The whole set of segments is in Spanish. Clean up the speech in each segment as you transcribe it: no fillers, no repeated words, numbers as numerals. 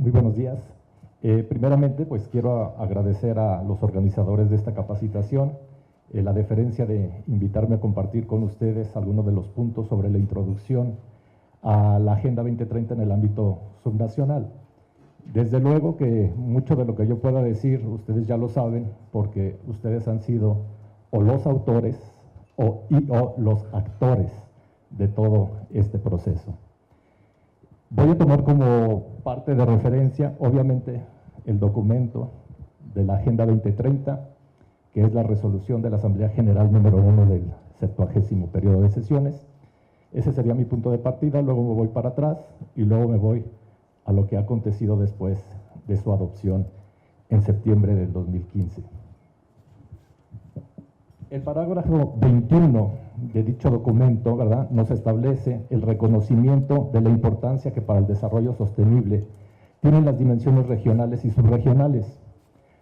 Muy buenos días. Primeramente, pues quiero agradecer a los organizadores de esta capacitación la deferencia de invitarme a compartir con ustedes algunos de los puntos sobre la introducción a la Agenda 2030 en el ámbito subnacional. Desde luego que mucho de lo que yo pueda decir, ustedes ya lo saben, porque ustedes han sido o los autores o los actores de todo este proceso. Voy a tomar como parte de referencia, obviamente, el documento de la Agenda 2030, que es la resolución de la Asamblea General número 1 del 70º periodo de sesiones. Ese sería mi punto de partida, luego me voy para atrás y luego me voy a lo que ha acontecido después de su adopción en septiembre del 2015. El parágrafo 21 de dicho documento, ¿verdad?, nos establece el reconocimiento de la importancia que para el desarrollo sostenible tienen las dimensiones regionales y subregionales,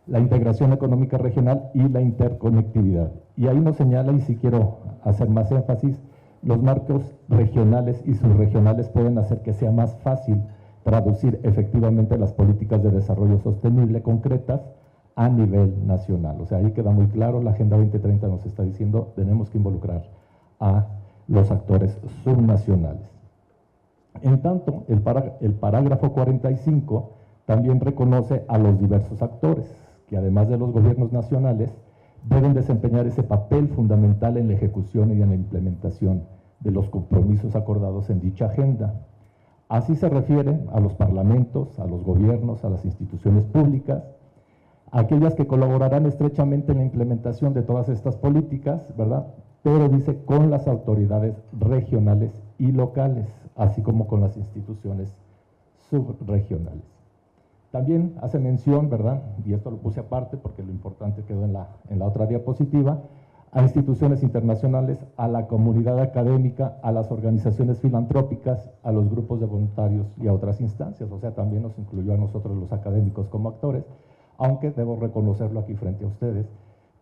la integración económica regional y la interconectividad. Y ahí nos señala, y si quiero hacer más énfasis, los marcos regionales y subregionales pueden hacer que sea más fácil traducir efectivamente las políticas de desarrollo sostenible concretas a nivel nacional. O sea, ahí queda muy claro, la Agenda 2030 nos está diciendo, tenemos que involucrar a los actores subnacionales. En tanto, el parágrafo 45 también reconoce a los diversos actores, que además de los gobiernos nacionales, deben desempeñar ese papel fundamental en la ejecución y en la implementación de los compromisos acordados en dicha agenda. Así se refiere a los parlamentos, a los gobiernos, a las instituciones públicas, aquellas que colaborarán estrechamente en la implementación de todas estas políticas, ¿verdad? Pero dice con las autoridades regionales y locales, así como con las instituciones subregionales. También hace mención, ¿verdad?, y esto lo puse aparte porque lo importante quedó en la otra diapositiva, a instituciones internacionales, a la comunidad académica, a las organizaciones filantrópicas, a los grupos de voluntarios y a otras instancias. O sea, también nos incluyó a nosotros los académicos como actores, aunque debo reconocerlo aquí frente a ustedes,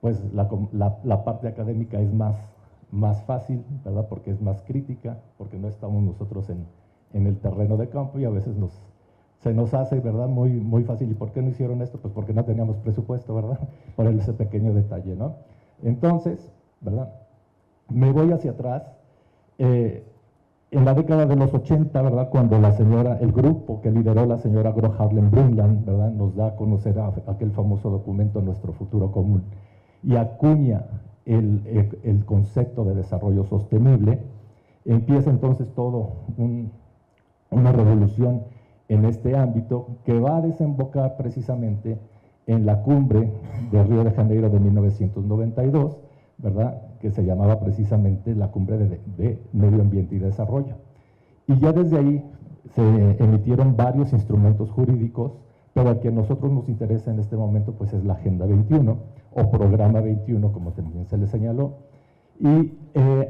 pues la parte académica es más fácil, ¿verdad?, porque es más crítica, porque no estamos nosotros en el terreno de campo y a veces se nos hace, ¿verdad?, muy fácil. ¿Y por qué no hicieron esto? Pues porque no teníamos presupuesto, ¿verdad?, por ese pequeño detalle, ¿no? Entonces, ¿verdad?, me voy hacia atrás. En la década de los 80, ¿verdad?, cuando el grupo que lideró la señora Gro Harlem Brundtland, ¿verdad?, nos da a conocer aquel famoso documento Nuestro Futuro Común y acuña el concepto de desarrollo sostenible, empieza entonces todo una revolución en este ámbito que va a desembocar precisamente en la cumbre de Río de Janeiro de 1992, ¿verdad?, que se llamaba precisamente la Cumbre de Medio Ambiente y Desarrollo. Y ya desde ahí se emitieron varios instrumentos jurídicos, pero el que a nosotros nos interesa en este momento pues es la Agenda 21 o Programa 21, como también se le señaló. Y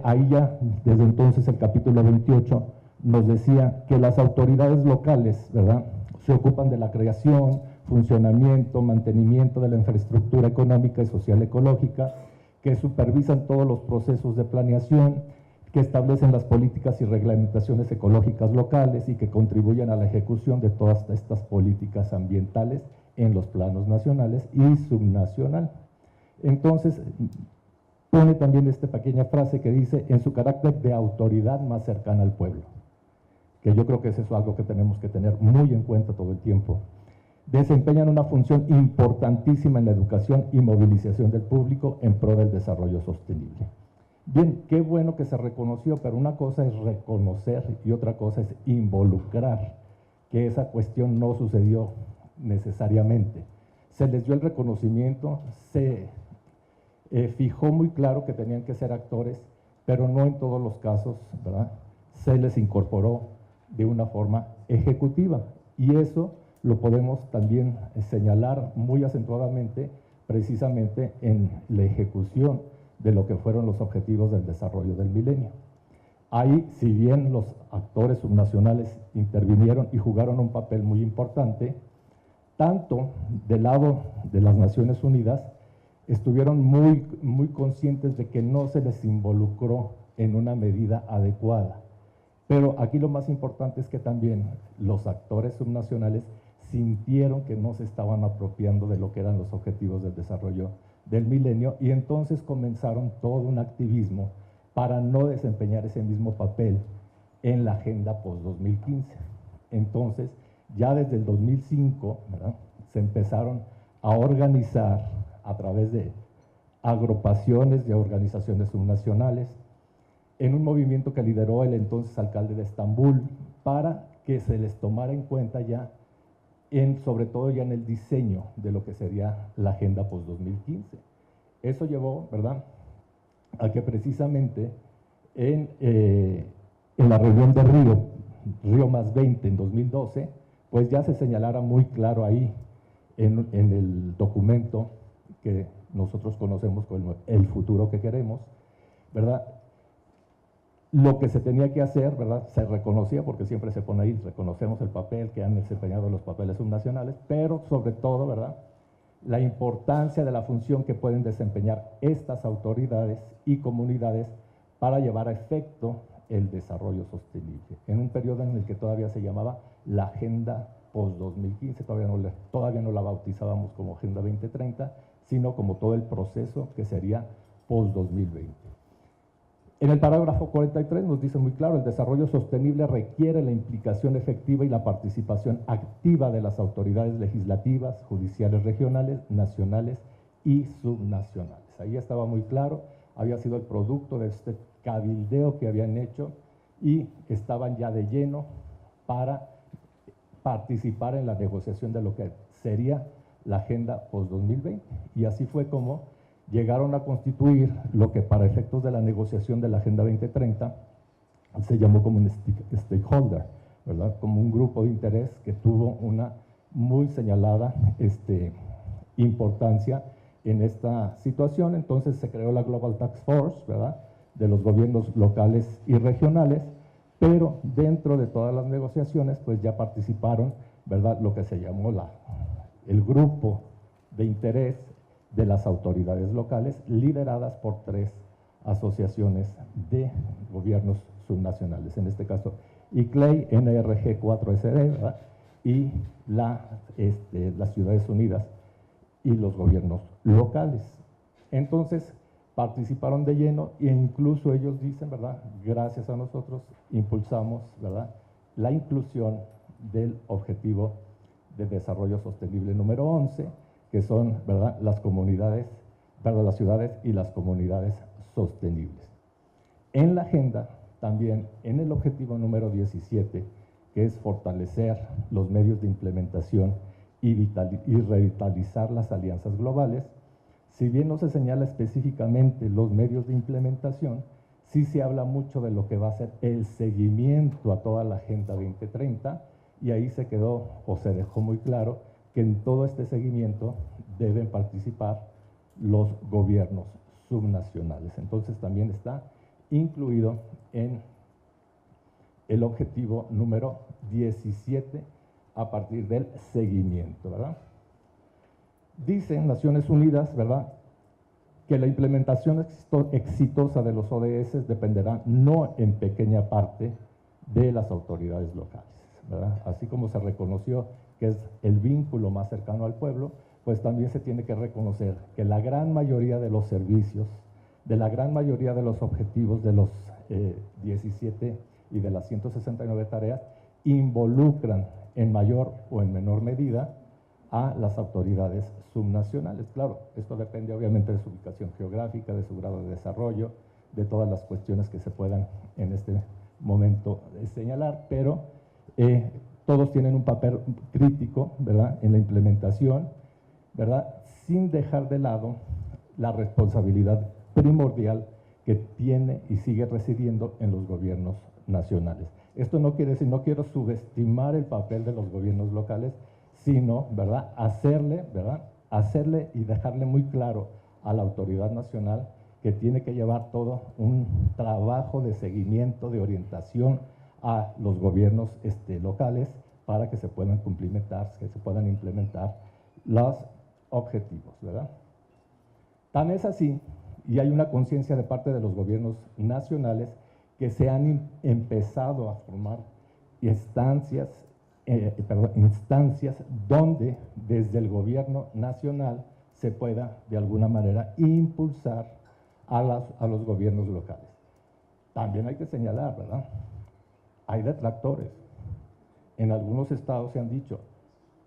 ahí ya, desde entonces, el capítulo 28 nos decía que las autoridades locales, ¿verdad?, se ocupan de la creación, funcionamiento, mantenimiento de la infraestructura económica y social ecológica, que supervisan todos los procesos de planeación, que establecen las políticas y reglamentaciones ecológicas locales y que contribuyen a la ejecución de todas estas políticas ambientales en los planos nacionales y subnacional. Entonces, pone también esta pequeña frase que dice, en su carácter de autoridad más cercana al pueblo, que yo creo que eso es algo que tenemos que tener muy en cuenta todo el tiempo. Desempeñan una función importantísima en la educación y movilización del público en pro del desarrollo sostenible. Bien, qué bueno que se reconoció, pero una cosa es reconocer y otra cosa es involucrar, que esa cuestión no sucedió necesariamente. Se les dio el reconocimiento, se fijó muy claro que tenían que ser actores, pero no en todos los casos, ¿verdad?, se les incorporó de una forma ejecutiva, y eso lo podemos también señalar muy acentuadamente precisamente en la ejecución de lo que fueron los objetivos del desarrollo del milenio. Ahí, si bien los actores subnacionales intervinieron y jugaron un papel muy importante, tanto del lado de las Naciones Unidas, estuvieron muy conscientes de que no se les involucró en una medida adecuada. Pero aquí lo más importante es que también los actores subnacionales sintieron que no se estaban apropiando de lo que eran los objetivos del desarrollo del milenio y entonces comenzaron todo un activismo para no desempeñar ese mismo papel en la agenda post-2015. Entonces, ya desde el 2005, ¿verdad?, se empezaron a organizar a través de agrupaciones de organizaciones subnacionales en un movimiento que lideró el entonces alcalde de Estambul para que se les tomara en cuenta ya, sobre todo ya en el diseño de lo que sería la agenda post-2015. Eso llevó, ¿verdad?, a que precisamente en la reunión de Río más 20 en 2012, pues ya se señalara muy claro ahí en el documento que nosotros conocemos como el futuro que queremos, ¿verdad?, lo que se tenía que hacer, ¿verdad?, se reconocía, porque siempre se pone ahí, reconocemos el papel que han desempeñado los papeles subnacionales, pero sobre todo, ¿verdad?, la importancia de la función que pueden desempeñar estas autoridades y comunidades para llevar a efecto el desarrollo sostenible, en un periodo en el que todavía se llamaba la Agenda Post-2015, todavía no la bautizábamos como Agenda 2030, sino como todo el proceso que sería Post-2020. En el parágrafo 43 nos dice muy claro, el desarrollo sostenible requiere la implicación efectiva y la participación activa de las autoridades legislativas, judiciales regionales, nacionales y subnacionales. Ahí estaba muy claro, había sido el producto de este cabildeo que habían hecho y estaban ya de lleno para participar en la negociación de lo que sería la Agenda Post-2020. Y así fue como llegaron a constituir lo que para efectos de la negociación de la Agenda 2030 se llamó como un stakeholder, ¿verdad?, como un grupo de interés que tuvo una muy señalada importancia en esta situación. Entonces se creó la Global Task Force, ¿verdad?, de los gobiernos locales y regionales, pero dentro de todas las negociaciones pues ya participaron, ¿verdad?, lo que se llamó el grupo de interés de las autoridades locales, lideradas por 3 asociaciones de gobiernos subnacionales, en este caso ICLEI, NRG 4SD, ¿verdad?, y las Ciudades Unidas y los gobiernos locales. Entonces participaron de lleno e incluso ellos dicen, ¿verdad?, gracias a nosotros impulsamos, ¿verdad?, la inclusión del objetivo de desarrollo sostenible número 11, que son, ¿verdad?, las comunidades, perdón, las ciudades y las comunidades sostenibles. En la agenda, también en el objetivo número 17, que es fortalecer los medios de implementación y revitalizar las alianzas globales, si bien no se señala específicamente los medios de implementación, sí se habla mucho de lo que va a ser el seguimiento a toda la Agenda 2030, y ahí se quedó o se dejó muy claro que en todo este seguimiento deben participar los gobiernos subnacionales. Entonces también está incluido en el objetivo número 17 a partir del seguimiento, ¿verdad? Dicen Naciones Unidas, ¿verdad?, que la implementación exitosa de los ODS dependerá no en pequeña parte de las autoridades locales, ¿verdad? Así como se reconoció que es el vínculo más cercano al pueblo, pues también se tiene que reconocer que la gran mayoría de los servicios, de la gran mayoría de los objetivos de los 17 y de las 169 tareas, involucran en mayor o en menor medida a las autoridades subnacionales. Claro, esto depende obviamente de su ubicación geográfica, de su grado de desarrollo, de todas las cuestiones que se puedan en este momento señalar, pero todos tienen un papel crítico, ¿verdad?, en la implementación, ¿verdad?, sin dejar de lado la responsabilidad primordial que tiene y sigue residiendo en los gobiernos nacionales. Esto no quiere decir, no quiero subestimar el papel de los gobiernos locales, sino, ¿verdad?, hacerle y dejarle muy claro a la autoridad nacional que tiene que llevar todo un trabajo de seguimiento, de orientación a los gobiernos locales para que se puedan cumplimentar, que se puedan implementar los objetivos, ¿verdad? Tan es así, y hay una conciencia de parte de los gobiernos nacionales que se han empezado a formar instancias instancias donde desde el gobierno nacional se pueda de alguna manera impulsar a los gobiernos locales. También hay que señalar, ¿verdad? Hay detractores. En algunos estados se han dicho,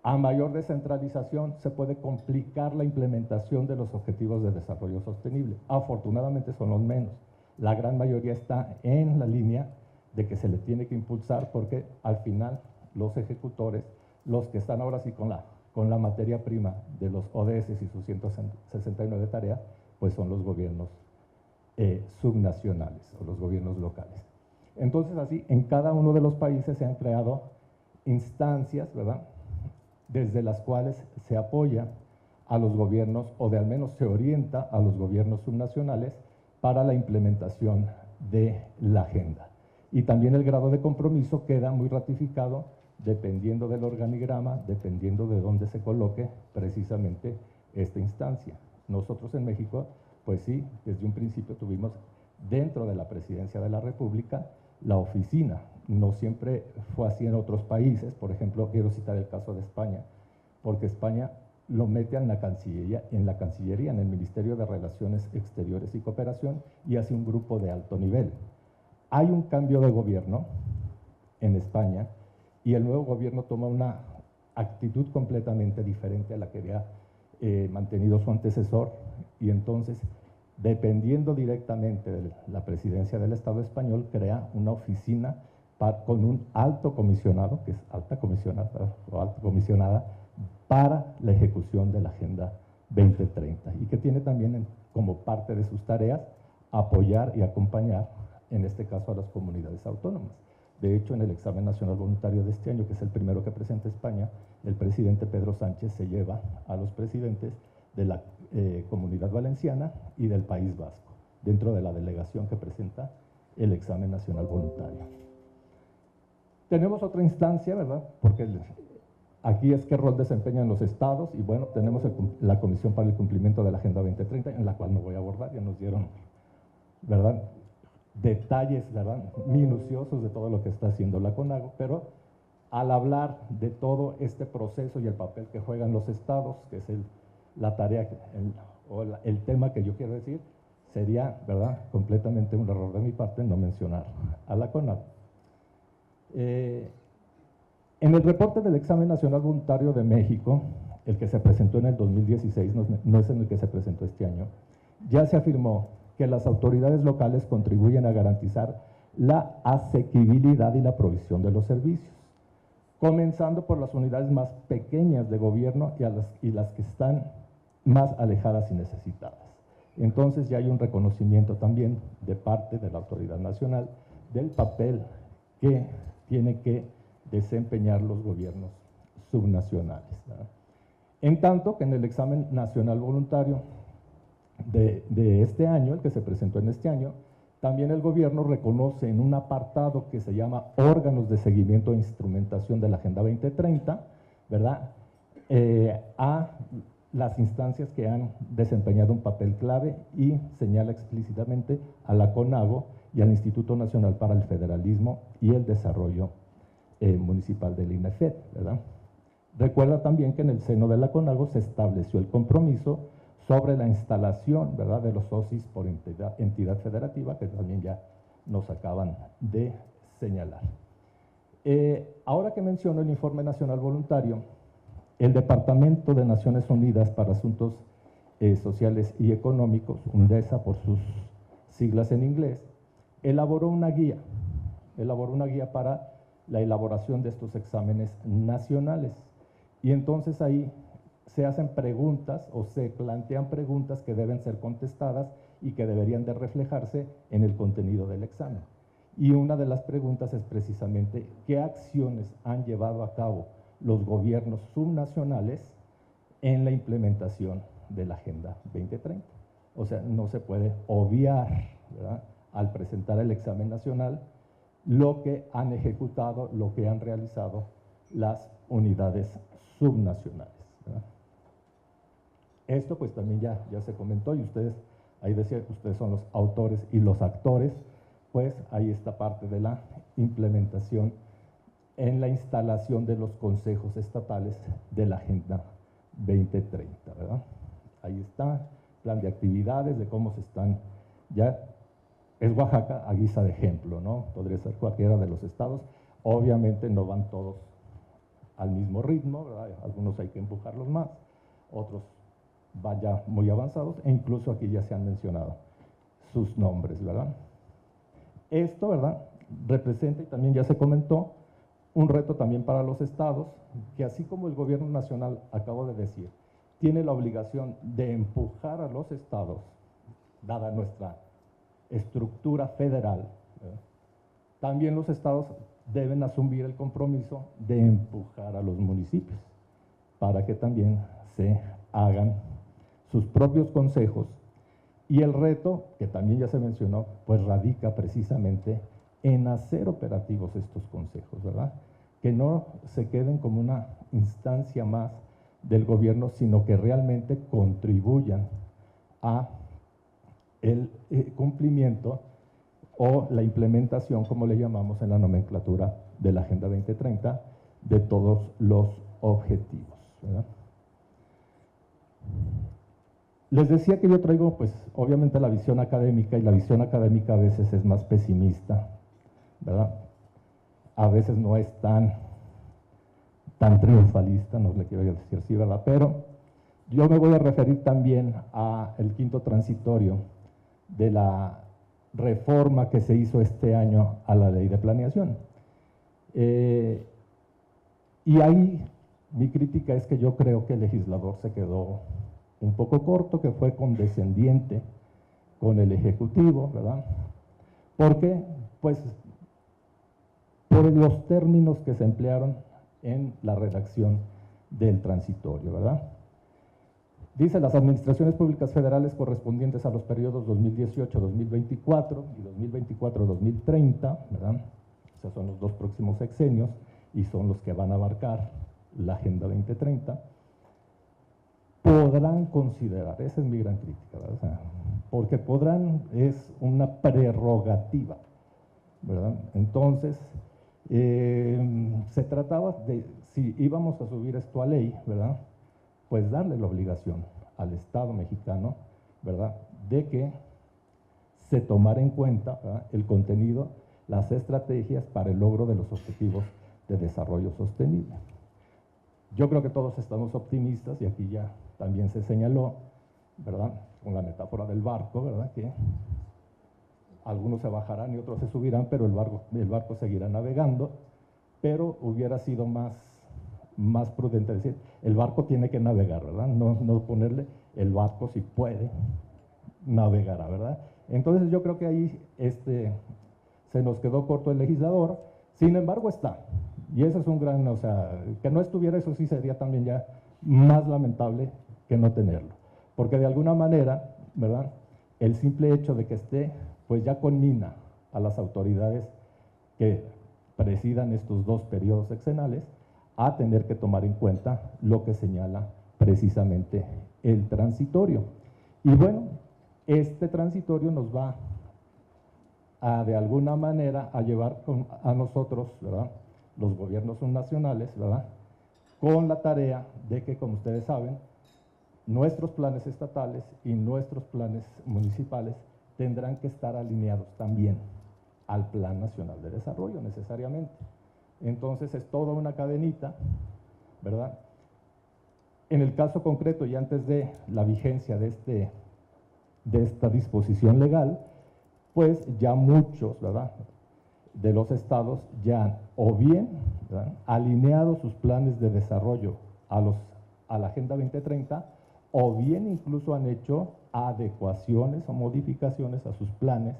a mayor descentralización se puede complicar la implementación de los objetivos de desarrollo sostenible. Afortunadamente son los menos. La gran mayoría está en la línea de que se le tiene que impulsar porque al final los ejecutores, los que están ahora sí con la materia prima de los ODS y sus 169 tareas, pues son los gobiernos subnacionales o los gobiernos locales. Entonces así, en cada uno de los países se han creado instancias, ¿verdad?, desde las cuales se apoya a los gobiernos, o de al menos se orienta a los gobiernos subnacionales para la implementación de la agenda. Y también el grado de compromiso queda muy ratificado dependiendo del organigrama, dependiendo de dónde se coloque precisamente esta instancia. Nosotros en México, pues sí, desde un principio tuvimos dentro de la Presidencia de la República la oficina. No siempre fue así en otros países. Por ejemplo, quiero citar el caso de España, porque España lo mete en la Cancillería, en el Ministerio de Relaciones Exteriores y Cooperación, y hace un grupo de alto nivel. Hay un cambio de gobierno en España y el nuevo gobierno toma una actitud completamente diferente a la que había mantenido su antecesor, y entonces, dependiendo directamente de la presidencia del Estado español, crea una oficina con un alto comisionado, que es alta comisionada o alta comisionada, para la ejecución de la Agenda 2030, y que tiene también como parte de sus tareas apoyar y acompañar, en este caso, a las comunidades autónomas. De hecho, en el examen nacional voluntario de este año, que es el primero que presenta España, el presidente Pedro Sánchez se lleva a los presidentes de la Comunidad Valenciana y del País Vasco, dentro de la delegación que presenta el examen nacional voluntario. Tenemos otra instancia, ¿verdad? Porque aquí es qué rol desempeñan los estados, y bueno, tenemos la Comisión para el Cumplimiento de la Agenda 2030, en la cual no voy a abordar, ya nos dieron, ¿verdad?, detalles, ¿verdad?, minuciosos de todo lo que está haciendo la CONAGO, pero al hablar de todo este proceso y el papel que juegan los estados, que es la tarea o el tema que yo quiero decir, sería, ¿verdad?, completamente un error de mi parte no mencionar a la CONAGO. En el reporte del Examen Nacional Voluntario de México, el que se presentó en el 2016, no es en el que se presentó este año, ya se afirmó que las autoridades locales contribuyen a garantizar la asequibilidad y la provisión de los servicios, comenzando por las unidades más pequeñas de gobierno y las que están más alejadas y necesitadas. Entonces ya hay un reconocimiento también de parte de la autoridad nacional del papel que tienen que desempeñar los gobiernos subnacionales, ¿verdad? En tanto que en el examen nacional voluntario de este año, el que se presentó en este año, también el gobierno reconoce en un apartado que se llama órganos de seguimiento e instrumentación de la Agenda 2030, ¿verdad?, a las instancias que han desempeñado un papel clave, y señala explícitamente a la CONAGO y al Instituto Nacional para el Federalismo y el Desarrollo Municipal del INEFED, ¿verdad? Recuerda también que en el seno de la CONAGO se estableció el compromiso sobre la instalación, ¿verdad?, de los OSIS por entidad federativa, que también ya nos acaban de señalar. Ahora que menciono el Informe Nacional Voluntario, el Departamento de Naciones Unidas para Asuntos Sociales y Económicos, UNDESA por sus siglas en inglés, elaboró una guía para la elaboración de estos exámenes nacionales. Y entonces ahí se hacen preguntas o se plantean preguntas que deben ser contestadas y que deberían de reflejarse en el contenido del examen. Y una de las preguntas es precisamente qué acciones han llevado a cabo los gobiernos subnacionales en la implementación de la Agenda 2030. O sea, no se puede obviar, ¿verdad?, al presentar el examen nacional lo que han ejecutado, lo que han realizado las unidades subnacionales, ¿verdad? Esto pues también ya se comentó, y ustedes, ahí decía que ustedes son los autores y los actores, pues ahí está parte de la implementación en la instalación de los consejos estatales de la Agenda 2030, ¿verdad? Ahí está, plan de actividades, de cómo se están, ya es Oaxaca a guisa de ejemplo, ¿no? Podría ser cualquiera de los estados, obviamente no van todos al mismo ritmo, ¿verdad? Algunos hay que empujarlos más, otros van ya muy avanzados, e incluso aquí ya se han mencionado sus nombres, ¿verdad? Esto, ¿verdad?, representa, y también ya se comentó, un reto también para los estados, que así como el gobierno nacional, acabo de decir, tiene la obligación de empujar a los estados, dada nuestra estructura federal, ¿verdad?, también los estados deben asumir el compromiso de empujar a los municipios para que también se hagan sus propios consejos. Y el reto, que también ya se mencionó, pues radica precisamente en hacer operativos estos consejos, ¿verdad? Que no se queden como una instancia más del gobierno, sino que realmente contribuyan a el cumplimiento o la implementación, como le llamamos en la nomenclatura de la Agenda 2030, de todos los objetivos, ¿verdad? Les decía que yo traigo, pues, obviamente la visión académica, y la visión académica a veces es más pesimista, ¿verdad? A veces no es tan triunfalista, no le quiero decir así, ¿verdad? Pero yo me voy a referir también al quinto transitorio de la reforma que se hizo este año a la ley de planeación. Y ahí mi crítica es que yo creo que el legislador se quedó un poco corto, que fue condescendiente con el Ejecutivo, ¿verdad? Porque, pues, por los términos que se emplearon en la redacción del transitorio, ¿verdad? Dice, las administraciones públicas federales correspondientes a los periodos 2018-2024 y 2024-2030, ¿verdad? O sea, son los dos próximos sexenios y son los que van a abarcar la Agenda 2030, podrán considerar, esa es mi gran crítica, ¿verdad? O sea, porque podrán es una prerrogativa, ¿verdad? Entonces, se trataba de, si íbamos a subir esto a ley, ¿verdad?, pues darle la obligación al Estado mexicano, ¿verdad?, de que se tomara en cuenta, ¿verdad?, el contenido, las estrategias para el logro de los objetivos de desarrollo sostenible. Yo creo que todos estamos optimistas, y aquí ya también se señaló, ¿verdad?, con la metáfora del barco, ¿verdad?, que algunos se bajarán y otros se subirán, pero el barco seguirá navegando, pero hubiera sido más prudente decir, el barco tiene que navegar, ¿verdad? No ponerle el barco, si puede, navegará, ¿verdad? Entonces yo creo que ahí se nos quedó corto el legislador, sin embargo está, y eso es un gran, o sea, que no estuviera, eso sí sería también ya más lamentable que no tenerlo, porque de alguna manera, ¿verdad?, el simple hecho de que esté, pues ya conmina a las autoridades que presidan estos dos periodos sexenales a tener que tomar en cuenta lo que señala precisamente el transitorio. Y bueno, este transitorio nos va de alguna manera a llevar a nosotros, ¿verdad?, los gobiernos nacionales, ¿verdad?, con la tarea de que, como ustedes saben, nuestros planes estatales y nuestros planes municipales tendrán que estar alineados también al Plan Nacional de Desarrollo necesariamente. Entonces es toda una cadenita, ¿verdad? En el caso concreto, y antes de la vigencia de esta disposición legal, pues ya muchos, ¿verdad?, de los estados ya o bien, ¿verdad?, alineado sus planes de desarrollo a la Agenda 2030, o bien incluso han hecho adecuaciones o modificaciones a sus planes,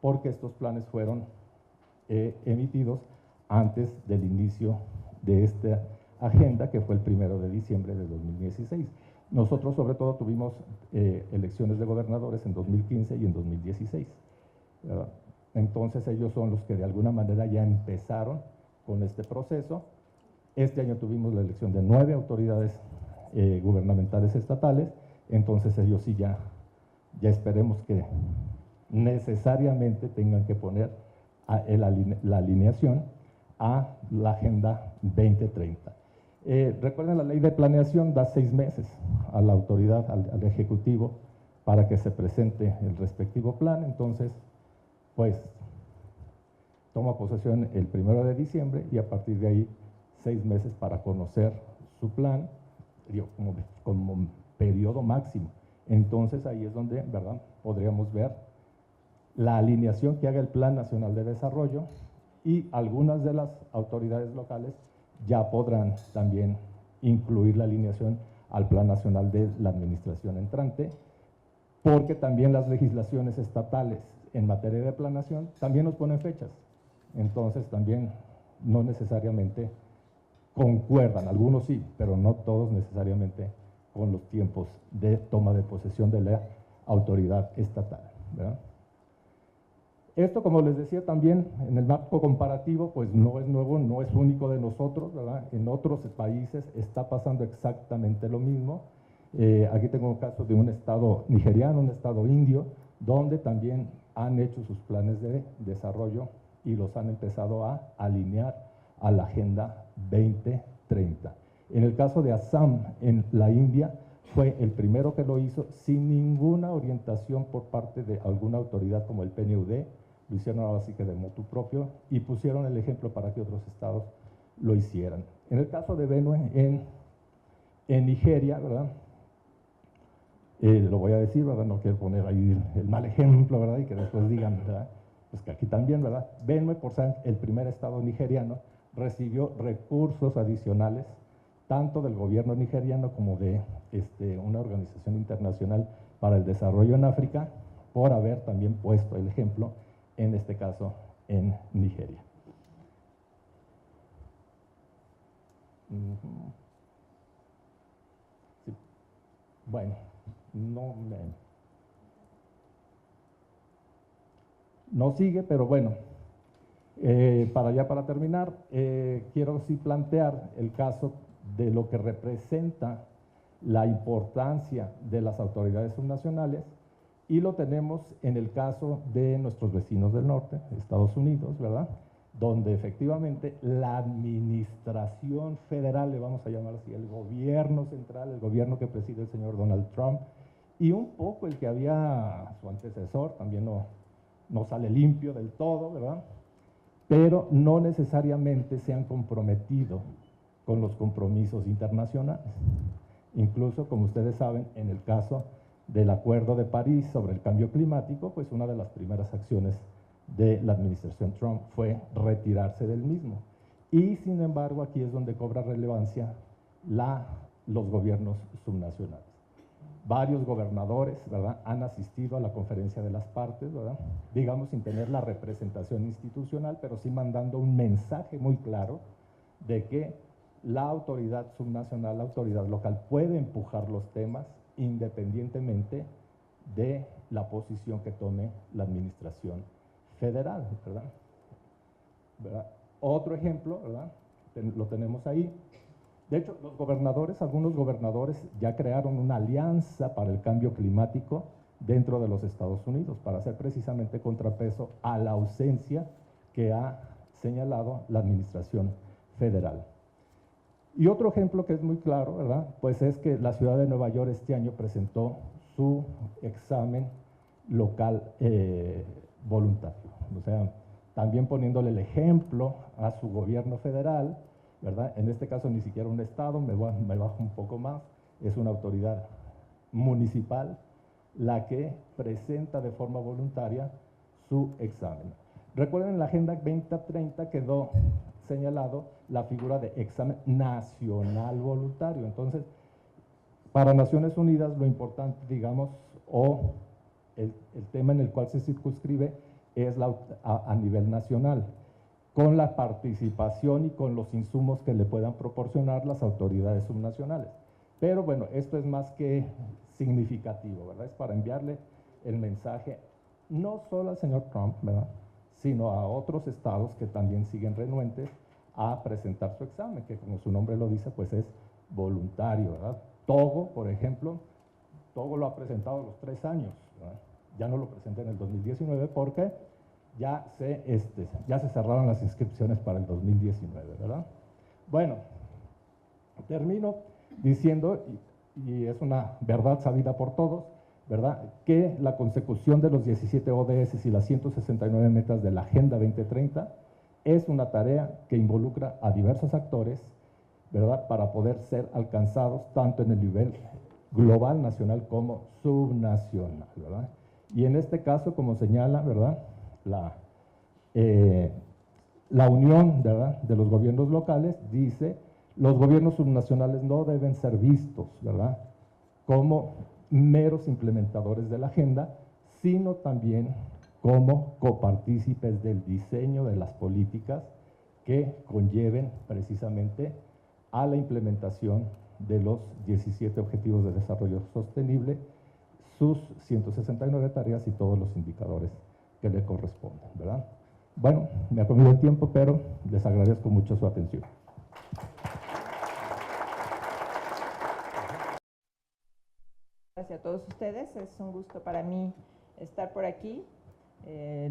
porque estos planes fueron emitidos antes del inicio de esta agenda, que fue el 1 de diciembre de 2016. Nosotros sobre todo tuvimos elecciones de gobernadores en 2015 y en 2016, ¿verdad? Entonces ellos son los que de alguna manera ya empezaron con este proceso. Este año tuvimos la elección de 9 autoridades gubernamentales estatales, entonces ellos sí ya esperemos que necesariamente tengan que poner la alineación a la Agenda 2030. Recuerden, la ley de planeación da 6 meses a la autoridad, al Ejecutivo, para que se presente el respectivo plan. Entonces, pues, toma posesión el 1 de diciembre y a partir de ahí 6 meses para conocer su plan, digo, como periodo máximo. Entonces, ahí es donde, ¿verdad?, podríamos ver la alineación que haga el Plan Nacional de Desarrollo, y algunas de las autoridades locales ya podrán también incluir la alineación al Plan Nacional de la Administración entrante, porque también las legislaciones estatales en materia de planeación también nos ponen fechas. Entonces también no necesariamente concuerdan, algunos sí, pero no todos necesariamente con los tiempos de toma de posesión de la autoridad estatal, ¿verdad? Esto, como les decía también, en el marco comparativo, pues no es nuevo, no es único de nosotros, ¿verdad? En otros países está pasando exactamente lo mismo. Aquí tengo un caso de un estado nigeriano, un estado indio, donde también han hecho sus planes de desarrollo y los han empezado a alinear a la Agenda 2030. En el caso de Assam, en la India, fue el primero que lo hizo sin ninguna orientación por parte de alguna autoridad como el PNUD. Lo hicieron ahora sí que de motu propio y pusieron el ejemplo para que otros estados lo hicieran. En el caso de Benue, en Nigeria, ¿verdad? Lo voy a decir, ¿verdad? No quiero poner ahí el mal ejemplo, ¿verdad? Y que después digan, ¿verdad? Pues que aquí también, ¿verdad? Benue, por ser el primer estado nigeriano, recibió recursos adicionales, tanto del gobierno nigeriano como de una organización internacional para el desarrollo en África, por haber también puesto el ejemplo, en este caso, en Nigeria. Sí. Bueno, no sigue, pero bueno, para terminar, quiero sí plantear el caso de lo que representa la importancia de las autoridades subnacionales, y lo tenemos en el caso de nuestros vecinos del norte, Estados Unidos, ¿verdad?, donde efectivamente la administración federal, le vamos a llamar así, el gobierno central, el gobierno que preside el señor Donald Trump, y un poco el que había su antecesor, también no sale limpio del todo, ¿verdad?, pero no necesariamente se han comprometido con los compromisos internacionales. Incluso, como ustedes saben, en el caso del Acuerdo de París sobre el cambio climático, pues una de las primeras acciones de la administración Trump fue retirarse del mismo. Y sin embargo, aquí es donde cobra relevancia los gobiernos subnacionales. Varios gobernadores, ¿verdad?, han asistido a la conferencia de las partes, ¿verdad?, digamos sin tener la representación institucional, pero sí mandando un mensaje muy claro de que la autoridad subnacional, la autoridad local puede empujar los temas independientemente de la posición que tome la administración federal, ¿verdad? Otro ejemplo, ¿verdad?, lo tenemos ahí. De hecho, algunos gobernadores ya crearon una alianza para el cambio climático dentro de los Estados Unidos para hacer precisamente contrapeso a la ausencia que ha señalado la administración federal. Y otro ejemplo que es muy claro, ¿verdad?, pues es que la ciudad de Nueva York este año presentó su examen local voluntario. O sea, también poniéndole el ejemplo a su gobierno federal, ¿verdad? En este caso ni siquiera un estado, me bajo un poco más, es una autoridad municipal la que presenta de forma voluntaria su examen. Recuerden, en la Agenda 2030 quedó señalado la figura de examen nacional voluntario. Entonces, para Naciones Unidas lo importante, digamos, o el tema en el cual se circunscribe es a nivel nacional, con la participación y con los insumos que le puedan proporcionar las autoridades subnacionales. Pero bueno, esto es más que significativo, ¿verdad? Es para enviarle el mensaje no solo al señor Trump, ¿verdad?, sino a otros estados que también siguen renuentes a presentar su examen, que como su nombre lo dice, pues es voluntario, ¿verdad? Togo, por ejemplo, Togo lo ha presentado a los 3 años, ¿verdad? Ya no lo presenta en el 2019 porque ya se cerraron las inscripciones para el 2019, ¿verdad? Bueno, termino diciendo, y es una verdad sabida por todos, ¿verdad?, que la consecución de los 17 ODS y las 169 metas de la Agenda 2030 es una tarea que involucra a diversos actores, ¿verdad?, para poder ser alcanzados tanto en el nivel global, nacional, como subnacional, ¿verdad? Y en este caso, como señala, ¿verdad?, la unión, ¿verdad?, de los gobiernos locales dice: los gobiernos subnacionales no deben ser vistos, ¿verdad?, como meros implementadores de la agenda, sino también como copartícipes del diseño de las políticas que conlleven precisamente a la implementación de los 17 Objetivos de Desarrollo Sostenible, sus 169 tareas y todos los indicadores que le corresponden, ¿verdad? Bueno, me ha comido el tiempo, pero les agradezco mucho su atención. Gracias a todos ustedes, es un gusto para mí estar por aquí.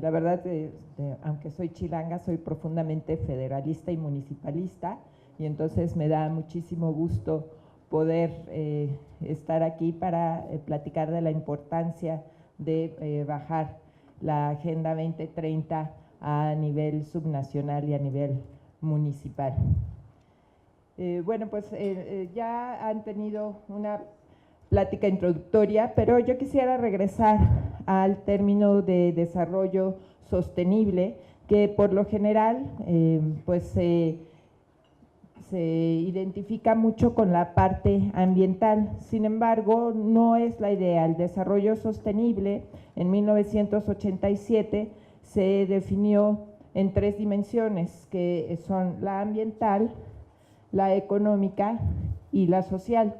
La verdad, aunque soy chilanga, soy profundamente federalista y municipalista, y entonces me da muchísimo gusto poder estar aquí para platicar de la importancia de bajar la Agenda 2030 a nivel subnacional y a nivel municipal. Bueno, pues ya han tenido una plática introductoria, pero yo quisiera regresar al término de desarrollo sostenible, que por lo general pues se identifica mucho con la parte ambiental. Sin embargo, no es la idea. El desarrollo sostenible en 1987 se definió en 3 dimensiones, que son la ambiental, la económica y la social.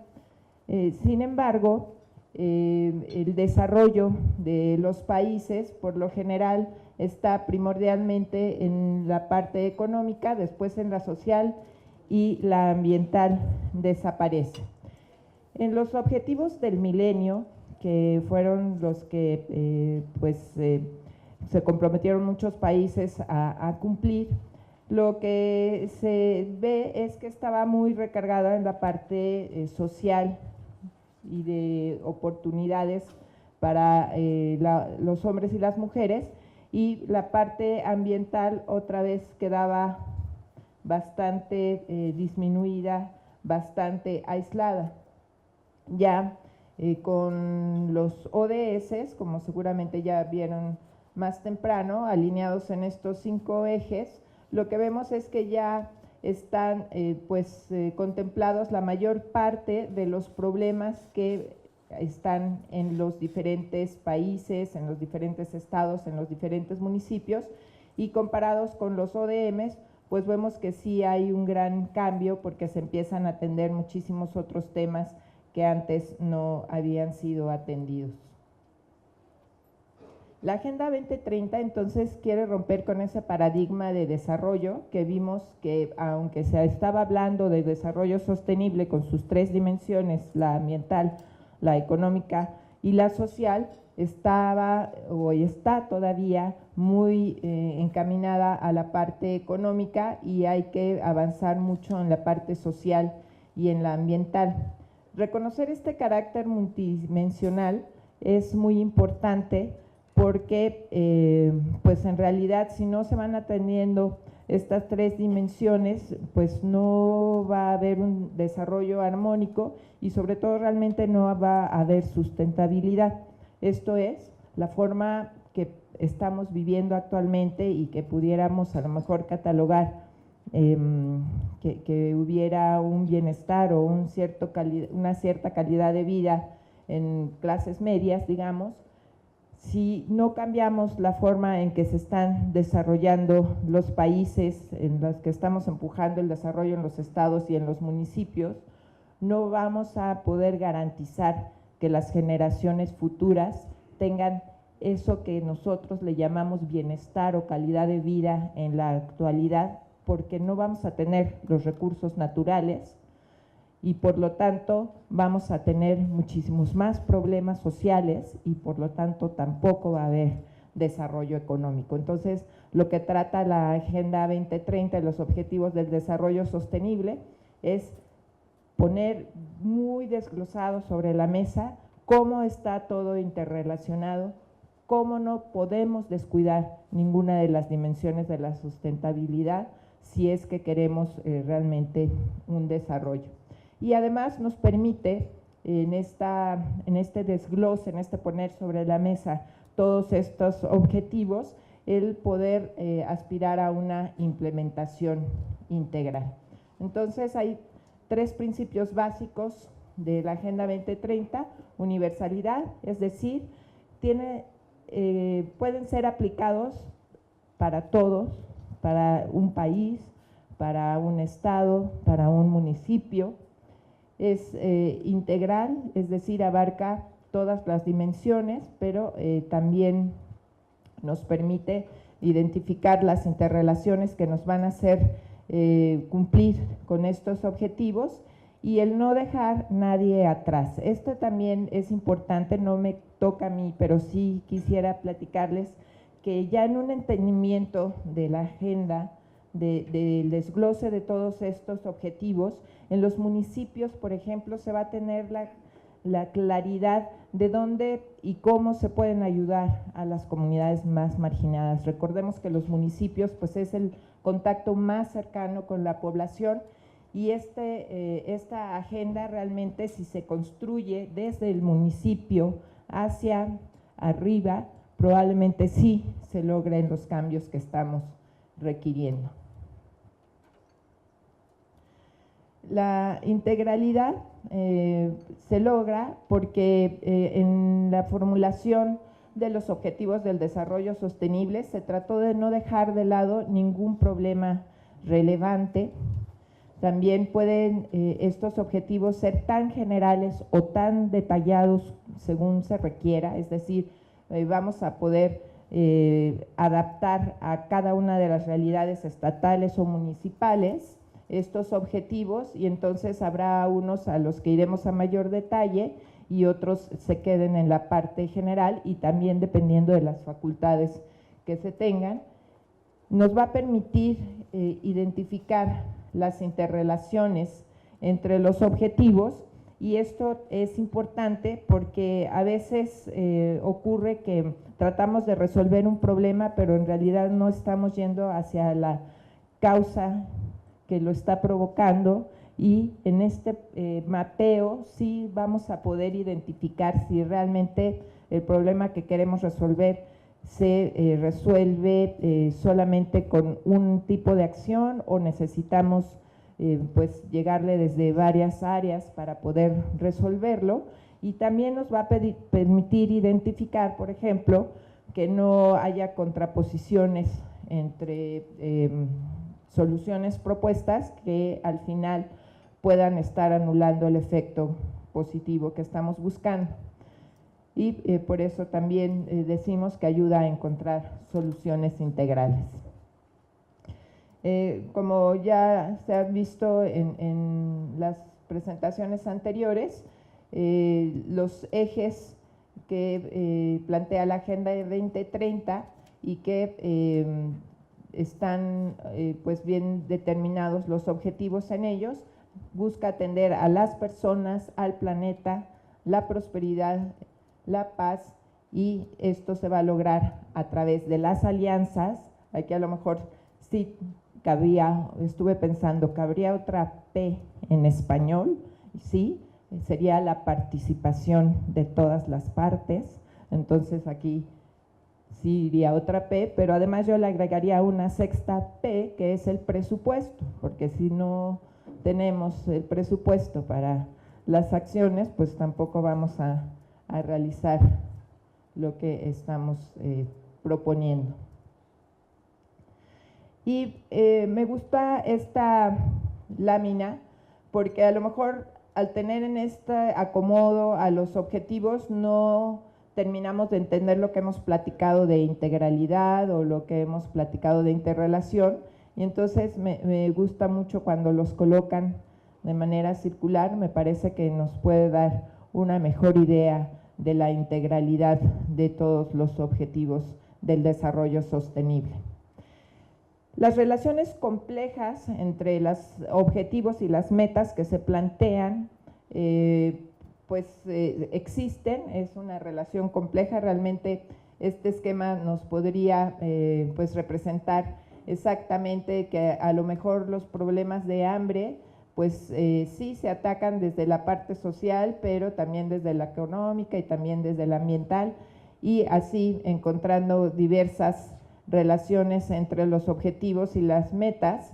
Sin embargo, el desarrollo de los países, por lo general, está primordialmente en la parte económica, después en la social, y la ambiental desaparece. En los objetivos del milenio, que fueron los que se comprometieron muchos países a cumplir, lo que se ve es que estaba muy recargada en la parte social y de oportunidades para los hombres y las mujeres, y la parte ambiental otra vez quedaba bastante disminuida, bastante aislada. Ya con los ODS, como seguramente ya vieron más temprano, alineados en estos 5 ejes, lo que vemos es que ya están contemplados la mayor parte de los problemas que están en los diferentes países, en los diferentes estados, en los diferentes municipios, y comparados con los ODMs, pues vemos que sí hay un gran cambio, porque se empiezan a atender muchísimos otros temas que antes no habían sido atendidos. La Agenda 2030 entonces quiere romper con ese paradigma de desarrollo que vimos que, aunque se estaba hablando de desarrollo sostenible con sus 3 dimensiones, la ambiental, la económica y la social, estaba o está todavía muy encaminada a la parte económica, y hay que avanzar mucho en la parte social y en la ambiental. Reconocer este carácter multidimensional es muy importante, porque pues en realidad, si no se van atendiendo estas 3 dimensiones, pues no va a haber un desarrollo armónico, y sobre todo realmente no va a haber sustentabilidad. Esto es la forma que estamos viviendo actualmente, y que pudiéramos a lo mejor catalogar que hubiera un bienestar o una cierta calidad de vida en clases medias, digamos, si no cambiamos la forma en que se están desarrollando los países en los que estamos empujando el desarrollo en los estados y en los municipios, no vamos a poder garantizar que las generaciones futuras tengan eso que nosotros le llamamos bienestar o calidad de vida en la actualidad, porque no vamos a tener los recursos naturales, y por lo tanto vamos a tener muchísimos más problemas sociales, y por lo tanto tampoco va a haber desarrollo económico. Entonces, lo que trata la Agenda 2030 y los Objetivos del Desarrollo Sostenible es poner muy desglosado sobre la mesa cómo está todo interrelacionado, cómo no podemos descuidar ninguna de las dimensiones de la sustentabilidad si es que queremos realmente un desarrollo. Y además nos permite en este desglose, en este poner sobre la mesa todos estos objetivos, el poder aspirar a una implementación integral. Entonces hay 3 principios básicos de la Agenda 2030: universalidad, es decir, pueden ser aplicados para todos, para un país, para un estado, para un municipio. Es integral, es decir, abarca todas las dimensiones, pero también nos permite identificar las interrelaciones que nos van a hacer cumplir con estos objetivos y el no dejar nadie atrás. Esto también es importante, no me toca a mí, pero sí quisiera platicarles que ya en un entendimiento de la agenda, del desglose de todos estos objetivos, en los municipios, por ejemplo, se va a tener la claridad de dónde y cómo se pueden ayudar a las comunidades más marginadas. Recordemos que los municipios pues es el contacto más cercano con la población y esta agenda realmente, si se construye desde el municipio hacia arriba, probablemente sí se logren los cambios que estamos requiriendo. La integralidad se logra porque en la formulación de los objetivos del desarrollo sostenible se trató de no dejar de lado ningún problema relevante. También pueden estos objetivos ser tan generales o tan detallados según se requiera, es decir, vamos a poder adaptar a cada una de las realidades estatales o municipales estos objetivos y entonces habrá unos a los que iremos a mayor detalle y otros se queden en la parte general y también dependiendo de las facultades que se tengan. Nos va a permitir identificar las interrelaciones entre los objetivos y esto es importante porque a veces ocurre que tratamos de resolver un problema pero en realidad no estamos yendo hacia la causa que lo está provocando y en este mapeo sí vamos a poder identificar si realmente el problema que queremos resolver se resuelve solamente con un tipo de acción o necesitamos pues llegarle desde varias áreas para poder resolverlo y también nos va a permitir identificar, por ejemplo, que no haya contraposiciones entre soluciones propuestas que al final puedan estar anulando el efecto positivo que estamos buscando. Y por eso también decimos que ayuda a encontrar soluciones integrales. Como ya se ha visto en las presentaciones anteriores, los ejes que plantea la Agenda 2030 y que están pues bien determinados los objetivos en ellos, busca atender a las personas, al planeta, la prosperidad, la paz y esto se va a lograr a través de las alianzas. Aquí a lo mejor sí estuve pensando, cabría otra P en español, sí, sería la participación de todas las partes, entonces aquí sí iría otra P, pero además yo le agregaría una sexta P, que es el presupuesto, porque si no tenemos el presupuesto para las acciones, pues tampoco vamos a realizar lo que estamos proponiendo. Y me gusta esta lámina porque a lo mejor al tener en este acomodo a los objetivos no terminamos de entender lo que hemos platicado de integralidad o lo que hemos platicado de interrelación y entonces me gusta mucho cuando los colocan de manera circular, me parece que nos puede dar una mejor idea de la integralidad de todos los objetivos del desarrollo sostenible. Las relaciones complejas entre los objetivos y las metas que se plantean existen, es una relación compleja. Realmente este esquema nos podría pues representar exactamente que a lo mejor los problemas de hambre pues sí se atacan desde la parte social, pero también desde la económica y también desde la ambiental, y así encontrando diversas relaciones entre los objetivos y las metas.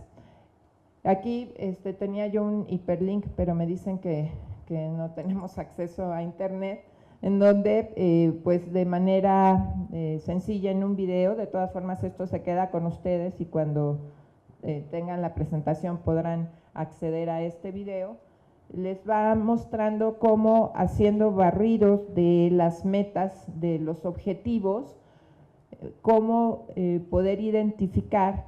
Aquí tenía yo un hiperlink, pero me dicen que no tenemos acceso a internet, en donde pues de manera sencilla en un video, de todas formas esto se queda con ustedes y cuando tengan la presentación podrán acceder a este video, les va mostrando cómo haciendo barridos de las metas, de los objetivos, cómo poder identificar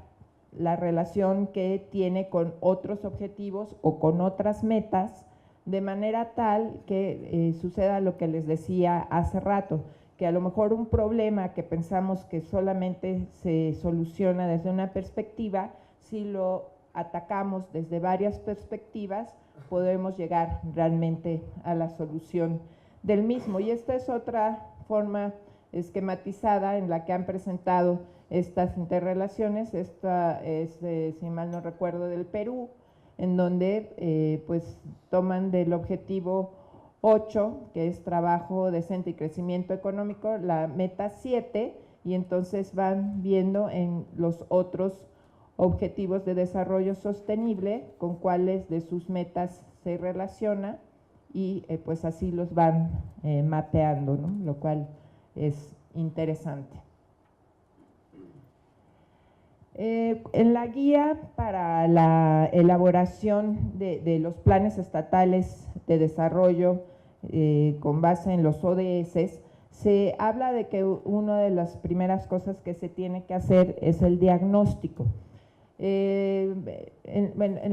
la relación que tiene con otros objetivos o con otras metas, de manera tal que suceda lo que les decía hace rato, que a lo mejor un problema que pensamos que solamente se soluciona desde una perspectiva, si lo atacamos desde varias perspectivas, podemos llegar realmente a la solución del mismo. Y esta es otra forma esquematizada en la que han presentado estas interrelaciones. Esta es, si mal no recuerdo, del Perú, en donde pues toman del objetivo 8, que es trabajo decente y crecimiento económico, la meta 7, y entonces van viendo en los otros objetivos de desarrollo sostenible con cuáles de sus metas se relaciona, y pues así los van mapeando, ¿no? Lo cual es interesante. En la guía para la elaboración de los planes estatales de desarrollo con base en los ODS, se habla de que una de las primeras cosas que se tiene que hacer es el diagnóstico. En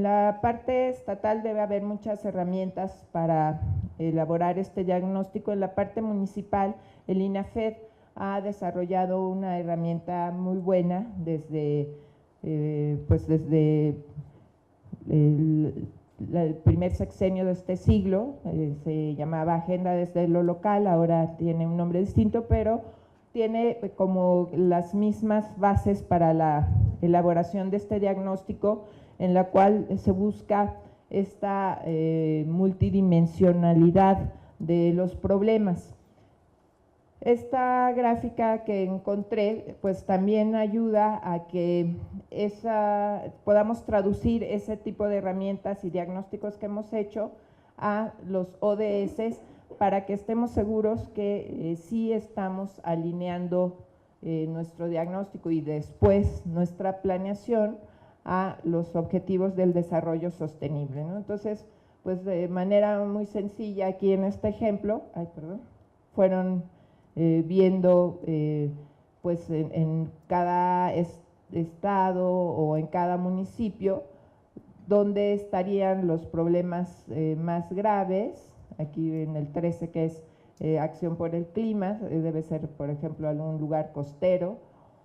la parte estatal debe haber muchas herramientas para elaborar este diagnóstico. En la parte municipal, el INAFED ha desarrollado una herramienta muy buena desde el primer sexenio de este siglo. Se llamaba Agenda desde lo local, ahora tiene un nombre distinto, pero tiene como las mismas bases para la elaboración de este diagnóstico, en la cual se busca esta multidimensionalidad de los problemas. Esta gráfica que encontré pues también ayuda a que podamos traducir ese tipo de herramientas y diagnósticos que hemos hecho a los ODS, para que estemos seguros que sí estamos alineando nuestro diagnóstico y después nuestra planeación a los objetivos del desarrollo sostenible, ¿no? Entonces, pues de manera muy sencilla aquí en este ejemplo, fueron viendo pues en cada estado o en cada municipio dónde estarían los problemas más graves. Aquí en el 13, que es acción por el clima, debe ser, por ejemplo, algún lugar costero,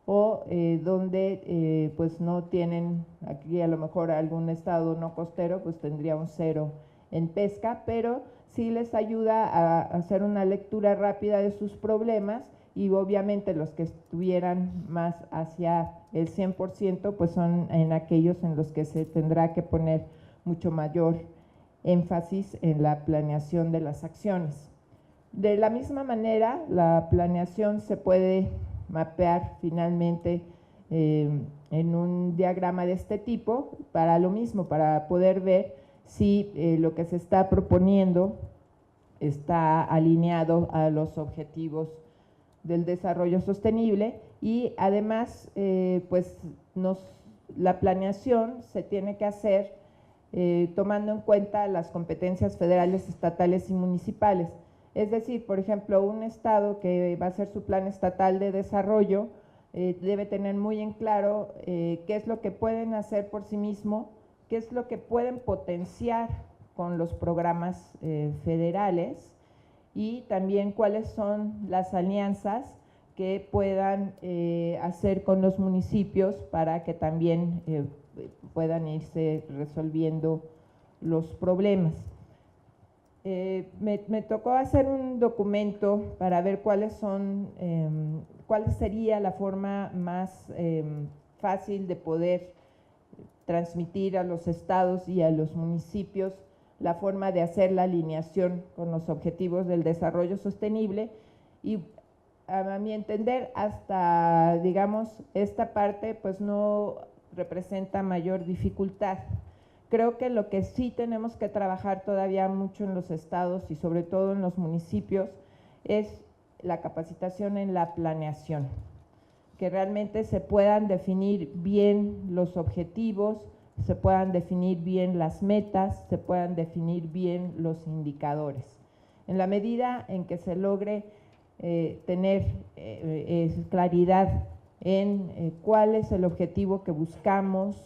o donde pues no tienen, aquí a lo mejor algún estado no costero, pues tendría un 0 en pesca, pero sí les ayuda a hacer una lectura rápida de sus problemas, y obviamente los que estuvieran más hacia el 100%, pues son en aquellos en los que se tendrá que poner mucho mayor énfasis en la planeación de las acciones. De la misma manera, la planeación se puede mapear finalmente en un diagrama de este tipo, para lo mismo, para poder ver si lo que se está proponiendo está alineado a los objetivos del desarrollo sostenible. Y además, pues la planeación se tiene que hacer tomando en cuenta las competencias federales, estatales y municipales. Es decir, por ejemplo, un estado que va a hacer su plan estatal de desarrollo debe tener muy en claro qué es lo que pueden hacer por sí mismo, qué es lo que pueden potenciar con los programas federales, y también cuáles son las alianzas que puedan hacer con los municipios para que también puedan irse resolviendo los problemas. Me tocó hacer un documento para ver cuál sería la forma más fácil de poder transmitir a los estados y a los municipios la forma de hacer la alineación con los objetivos del desarrollo sostenible, y a mi entender hasta, digamos, esta parte pues no representa mayor dificultad. Creo que lo que sí tenemos que trabajar todavía mucho en los estados y sobre todo en los municipios es la capacitación en la planeación, que realmente se puedan definir bien los objetivos, se puedan definir bien las metas, se puedan definir bien los indicadores. En la medida en que se logre tener claridad en cuál es el objetivo que buscamos,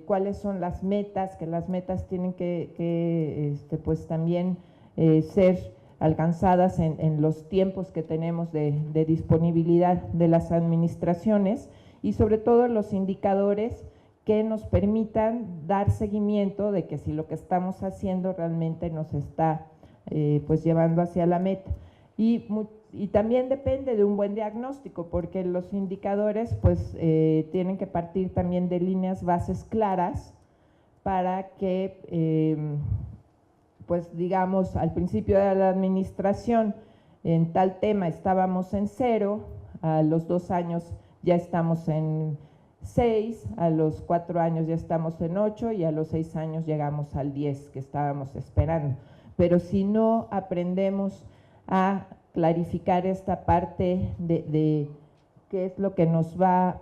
cuáles son las metas, que las metas tienen que pues también ser alcanzadas en los tiempos que tenemos de disponibilidad de las administraciones, y sobre todo los indicadores que nos permitan dar seguimiento de que si lo que estamos haciendo realmente nos está pues llevando hacia la meta. Y también depende de un buen diagnóstico, porque los indicadores pues tienen que partir también de líneas bases claras para que pues digamos al principio de la administración en tal tema estábamos en 0, a los 2 años ya estamos en 6, a los 4 años ya estamos en 8 y a los 6 años llegamos al 10 que estábamos esperando. Pero si no aprendemos a clarificar esta parte de qué es lo que nos va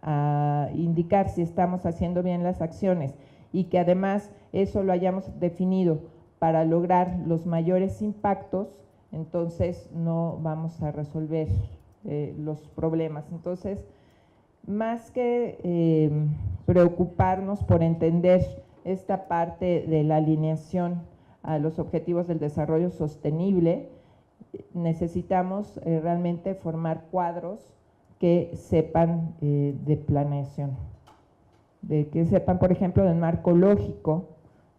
a indicar si estamos haciendo bien las acciones, y que además eso lo hayamos definido para lograr los mayores impactos, entonces no vamos a resolver los problemas. Entonces, más que preocuparnos por entender esta parte de la alineación a los objetivos del desarrollo sostenible, necesitamos realmente formar cuadros que sepan de planeación, que sepan, por ejemplo, del marco lógico,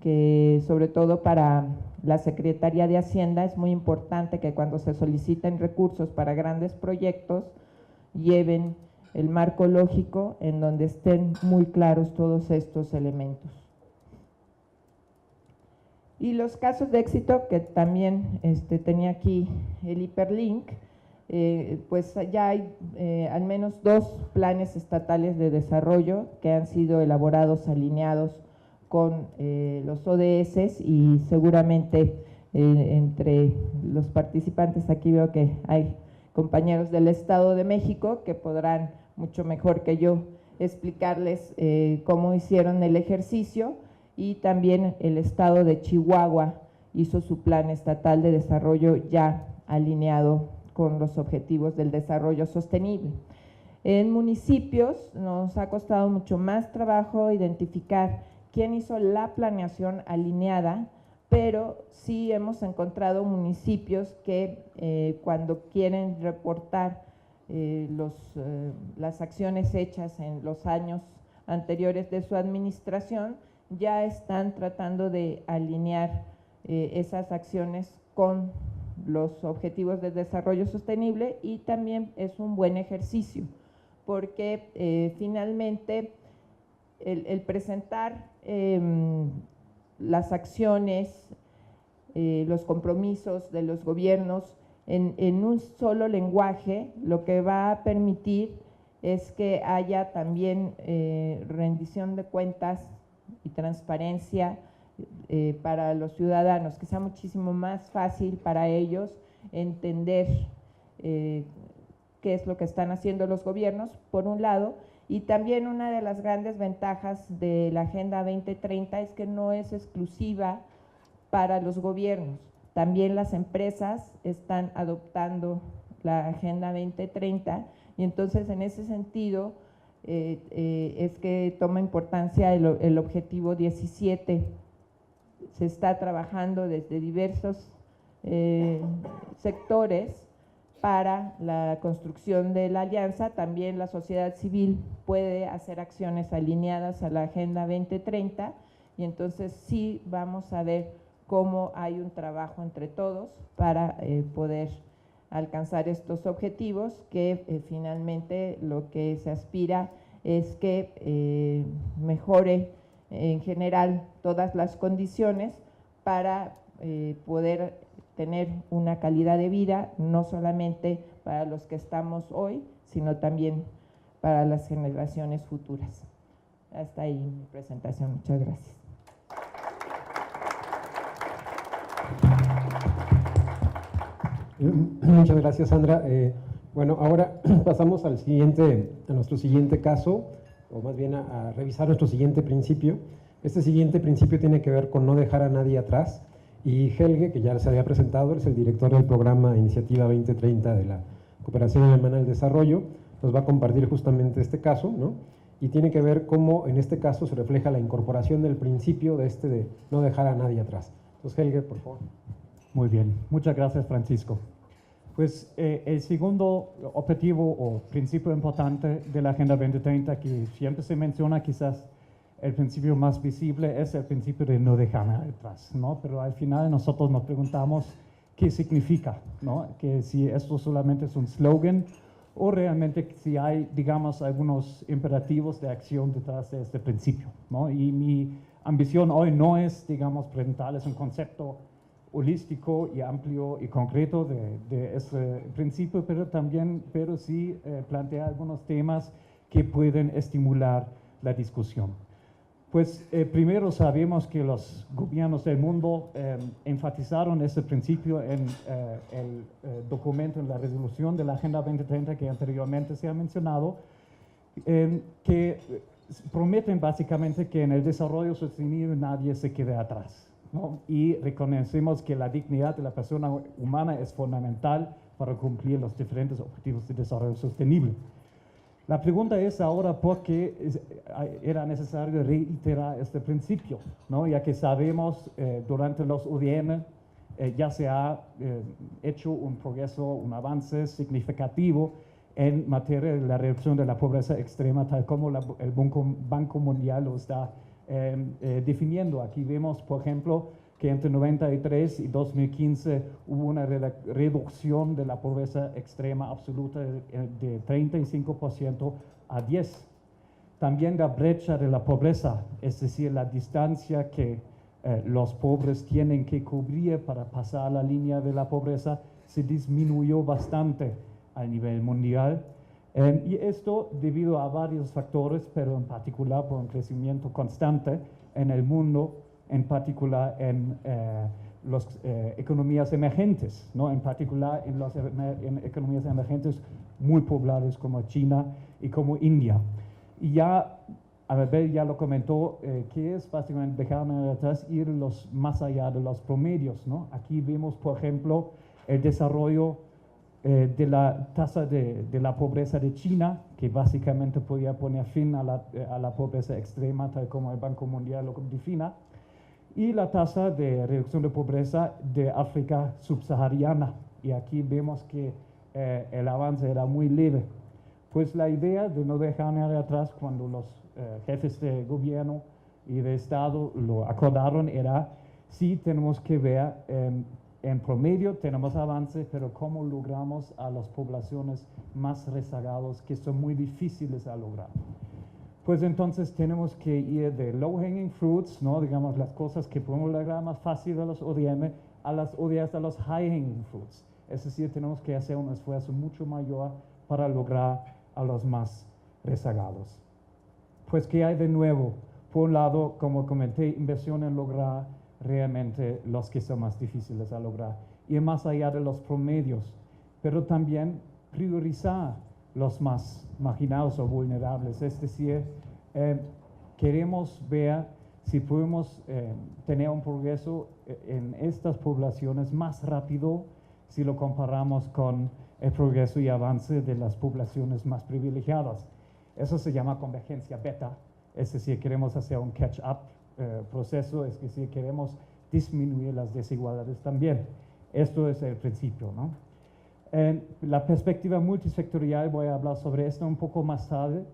que sobre todo para la Secretaría de Hacienda es muy importante que cuando se soliciten recursos para grandes proyectos lleven el marco lógico en donde estén muy claros todos estos elementos. Y los casos de éxito, que también tenía aquí el hiperlink, pues ya hay al menos 2 planes estatales de desarrollo que han sido elaborados, alineados con los ODS, y seguramente entre los participantes aquí veo que hay compañeros del Estado de México que podrán mucho mejor que yo explicarles cómo hicieron el ejercicio, y también el Estado de Chihuahua hizo su plan estatal de desarrollo ya alineado con los objetivos del desarrollo sostenible. En municipios nos ha costado mucho más trabajo identificar quién hizo la planeación alineada, pero sí hemos encontrado municipios que cuando quieren reportar las acciones hechas en los años anteriores de su administración, ya están tratando de alinear esas acciones con los objetivos de desarrollo sostenible, y también es un buen ejercicio porque finalmente el presentar las acciones, los compromisos de los gobiernos en un solo lenguaje, lo que va a permitir es que haya también rendición de cuentas y transparencia para los ciudadanos, que sea muchísimo más fácil para ellos entender qué es lo que están haciendo los gobiernos, por un lado. Y también una de las grandes ventajas de la Agenda 2030 es que no es exclusiva para los gobiernos, también las empresas están adoptando la Agenda 2030, y entonces en ese sentido es que toma importancia el objetivo 17. Se está trabajando desde diversos sectores para la construcción de la alianza. También la sociedad civil puede hacer acciones alineadas a la Agenda 2030 y entonces sí vamos a ver cómo hay un trabajo entre todos para poder alcanzar estos objetivos que finalmente lo que se aspira es que mejore en general todas las condiciones para poder tener una calidad de vida, no solamente para los que estamos hoy, sino también para las generaciones futuras. Hasta ahí mi presentación. Muchas gracias. Muchas gracias, Sandra. Bueno, ahora pasamos a nuestro siguiente caso, o más bien a revisar nuestro siguiente principio. Este siguiente principio tiene que ver con no dejar a nadie atrás. Y Helge, que ya se había presentado, es el director del programa Iniciativa 2030 de la Cooperación Alemana al Desarrollo, nos va a compartir justamente este caso, ¿no? Y tiene que ver cómo en este caso se refleja la incorporación del principio de no dejar a nadie atrás. Entonces, Helge, por favor. Muy bien, muchas gracias, Francisco. Pues el segundo objetivo o principio importante de la Agenda 2030, que siempre se menciona, quizás el principio más visible es el principio de no dejar nada atrás, ¿no? Pero al final nosotros nos preguntamos qué significa, ¿no? Que si esto solamente es un slogan o realmente si hay, digamos, algunos imperativos de acción detrás de este principio, ¿no? Y mi ambición hoy no es, digamos, presentarles un concepto holístico y amplio y concreto de ese principio, pero sí plantear algunos temas que pueden estimular la discusión. Pues primero sabemos que los gobiernos del mundo enfatizaron ese principio en el documento, en la resolución de la Agenda 2030 que anteriormente se ha mencionado, que prometen básicamente que en el desarrollo sostenible nadie se quede atrás, ¿no? Y reconocemos que la dignidad de la persona humana es fundamental para cumplir los diferentes objetivos de desarrollo sostenible. La pregunta es ahora por qué era necesario reiterar este principio, ¿no? Ya que sabemos durante los ODM ya se ha hecho un progreso, un avance significativo en materia de la reducción de la pobreza extrema, tal como el Banco Mundial lo está definiendo. Aquí vemos, por ejemplo, que entre 93 y 2015 hubo una reducción de la pobreza extrema absoluta de 35% a 10%. También la brecha de la pobreza, es decir, la distancia que los pobres tienen que cubrir para pasar la línea de la pobreza, se disminuyó bastante a nivel mundial. Y esto debido a varios factores, pero en particular por un crecimiento constante en el mundo, en particular en las economías emergentes, ¿no? En particular en economías emergentes muy pobladas como China y como India. Y ya, Abel ya lo comentó, que es básicamente dejar atrás, ir más allá de los promedios, ¿no? Aquí vemos, por ejemplo, el desarrollo de la tasa de la pobreza de China, que básicamente podría poner fin a la pobreza extrema, tal como el Banco Mundial lo define, y la tasa de reducción de pobreza de África subsahariana. Y aquí vemos que el avance era muy leve. Pues la idea de no dejar nada atrás cuando los jefes de gobierno y de Estado lo acordaron era, sí tenemos que ver, en promedio tenemos avance, pero cómo logramos a las poblaciones más rezagadas que son muy difíciles a lograr. Pues entonces tenemos que ir de low hanging fruits, ¿no? Digamos las cosas que podemos lograr más fácil de los ODM, a las ODS, a los high hanging fruits. Es decir, tenemos que hacer un esfuerzo mucho mayor para lograr a los más rezagados. Pues, ¿qué hay de nuevo? Por un lado, como comenté, inversión en lograr realmente los que son más difíciles a lograr, ir más allá de los promedios, pero también priorizar los más marginados o vulnerables. Es decir, queremos ver si podemos tener un progreso en estas poblaciones más rápido si lo comparamos con el progreso y avance de las poblaciones más privilegiadas. Eso se llama convergencia beta, es decir, queremos hacer un catch-up proceso, es decir, queremos disminuir las desigualdades también. Esto es el principio, ¿no? La perspectiva multisectorial, voy a hablar sobre esto un poco más tarde,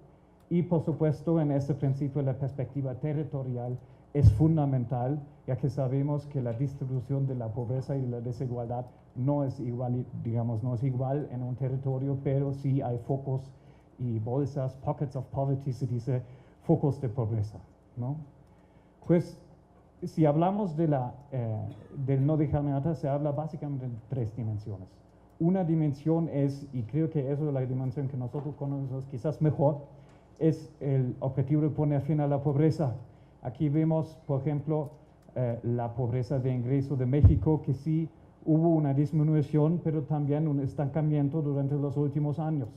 y por supuesto en este principio la perspectiva territorial es fundamental, ya que sabemos que la distribución de la pobreza y la desigualdad no es igual, digamos, no es igual en un territorio, pero sí hay focos y bolsas, pockets of poverty, se dice, focos de pobreza, ¿no? Pues si hablamos de del no dejarme atrás, se habla básicamente de 3 dimensiones. Una dimensión es, y creo que eso es la dimensión que nosotros conocemos quizás mejor, es el objetivo de poner fin a la pobreza. Aquí vemos, por ejemplo, la pobreza de ingreso de México, que sí hubo una disminución, pero también un estancamiento durante los últimos años.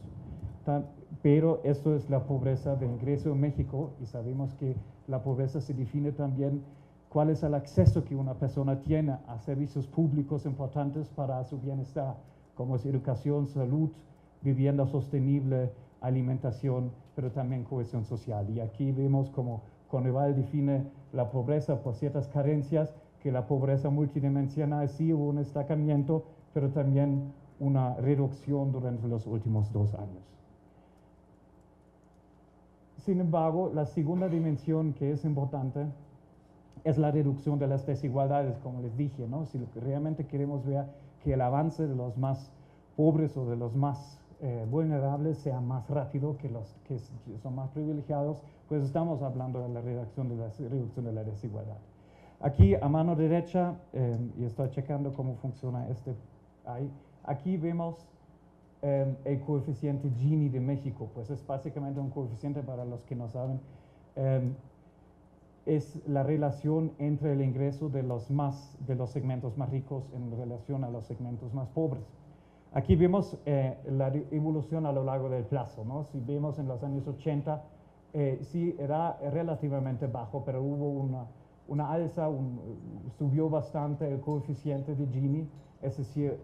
Pero esto es la pobreza de ingreso en México, y sabemos que la pobreza se define también cuál es el acceso que una persona tiene a servicios públicos importantes para su bienestar, como es educación, salud, vivienda sostenible, alimentación, pero también cohesión social. Y aquí vemos como Coneval define la pobreza por ciertas carencias, que la pobreza multidimensional sí hubo un estancamiento, pero también una reducción durante los últimos 2 años. Sin embargo, la segunda dimensión que es importante es la reducción de las desigualdades, como les dije, ¿no? Si realmente queremos ver que el avance de los más pobres o de los más vulnerables sea más rápido que los que son más privilegiados, pues estamos hablando de la reducción de la desigualdad. Aquí a mano derecha, y estoy checando cómo funciona aquí vemos el coeficiente Gini de México, pues es básicamente un coeficiente, para los que no saben, es la relación entre el ingreso de los segmentos más ricos en relación a los segmentos más pobres. Aquí vemos la evolución a lo largo del plazo, ¿no? Si vemos en los años 80, sí era relativamente bajo, pero hubo una alza, subió bastante el coeficiente de Gini, es decir,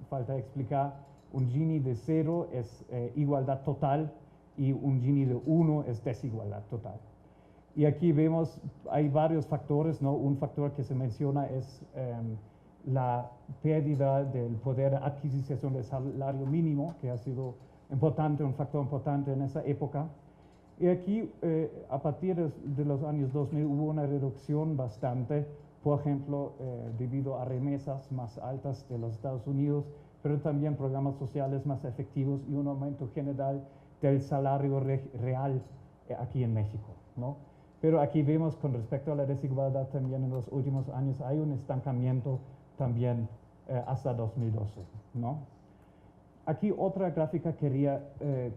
falta explicar, un Gini de 0 es igualdad total y un Gini de 1 es desigualdad total. Y aquí vemos, hay varios factores, ¿no? Un factor que se menciona es la pérdida del poder de adquisición del salario mínimo, que ha sido importante, un factor importante en esa época. Y aquí, a partir de los años 2000, hubo una reducción bastante, por ejemplo, debido a remesas más altas de los Estados Unidos, pero también programas sociales más efectivos y un aumento general del salario real aquí en México, ¿no? Pero aquí vemos, con respecto a la desigualdad, también en los últimos años hay un estancamiento también hasta 2012, ¿no? Aquí otra gráfica quería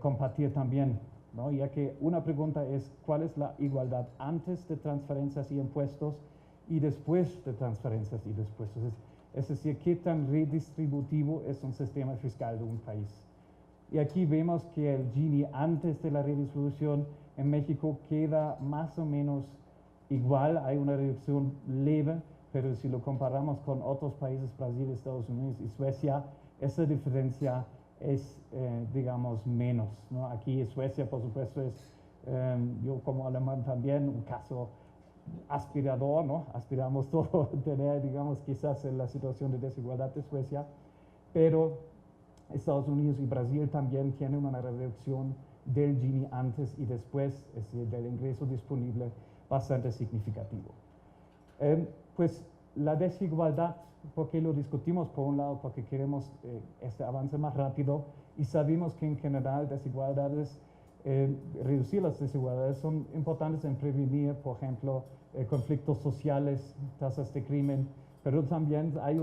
compartir también, ¿no? Ya que una pregunta es, ¿cuál es la igualdad antes de transferencias y impuestos y después de transferencias y impuestos? Es decir, ¿qué tan redistributivo es un sistema fiscal de un país? Y aquí vemos que el Gini antes de la redistribución en México queda más o menos igual, hay una reducción leve, pero si lo comparamos con otros países, Brasil, Estados Unidos y Suecia, esa diferencia es, digamos, menos, ¿no? Aquí Suecia, por supuesto, es, yo como alemán también, un caso aspirador, ¿no? Aspiramos todos a tener, digamos, quizás la situación de desigualdad de Suecia, pero Estados Unidos y Brasil también tienen una reducción del Gini antes y después, es decir, del ingreso disponible, bastante significativo. Pues la desigualdad, porque lo discutimos por un lado, porque queremos este avance más rápido, y sabemos que en general reducir las desigualdades son importantes en prevenir, por ejemplo, conflictos sociales, tasas de crimen, pero también hay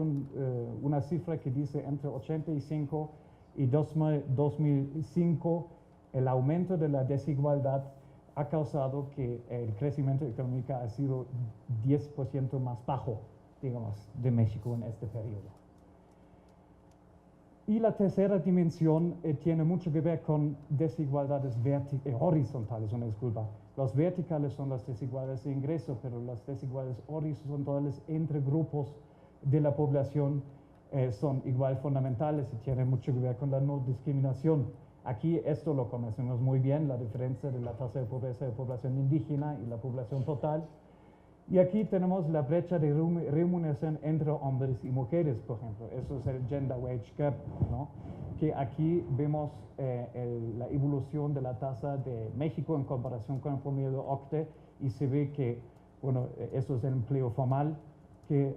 una cifra que dice entre 85 y 2005, el aumento de la desigualdad ha causado que el crecimiento económico ha sido 10% más bajo, digamos, de México en este periodo. Y la tercera dimensión tiene mucho que ver con desigualdades horizontales, una disculpa. Las verticales son las desigualdades de ingreso, pero las desigualdades horizontales entre grupos de la población son igual fundamentales y tienen mucho que ver con la no discriminación. Aquí esto lo conocemos muy bien, la diferencia de la tasa de pobreza de población indígena y la población total. Y aquí tenemos la brecha de remuneración entre hombres y mujeres, por ejemplo. Eso es el gender wage gap, ¿no? Que aquí vemos la evolución de la tasa de México en comparación con el promedio de OCDE y se ve que, bueno, eso es el empleo formal, que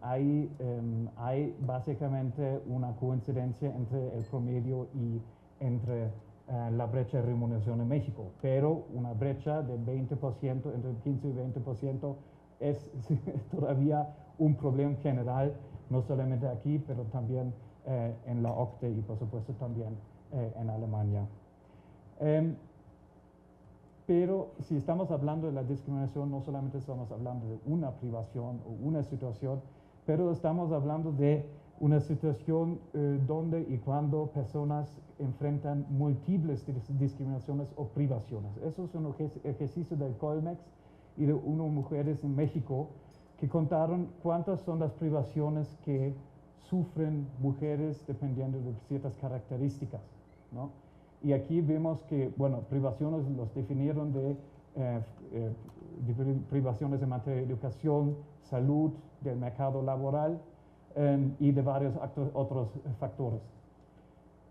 hay básicamente una coincidencia entre el promedio y entre la brecha de remuneración en México, pero una brecha de 20%, entre 15 y 20% es todavía un problema general, no solamente aquí, pero también en la OCDE y por supuesto también en Alemania. Pero si estamos hablando de la discriminación, no solamente estamos hablando de una privación o una situación, pero estamos hablando de una situación donde y cuando personas enfrentan múltiples discriminaciones o privaciones. Eso es un ejercicio del Colmex y de unas mujeres en México que contaron cuántas son las privaciones que sufren mujeres dependiendo de ciertas características, ¿no? Y aquí vemos que, bueno, privaciones los definieron de privaciones en materia de educación, salud, del mercado laboral y de varios otros factores.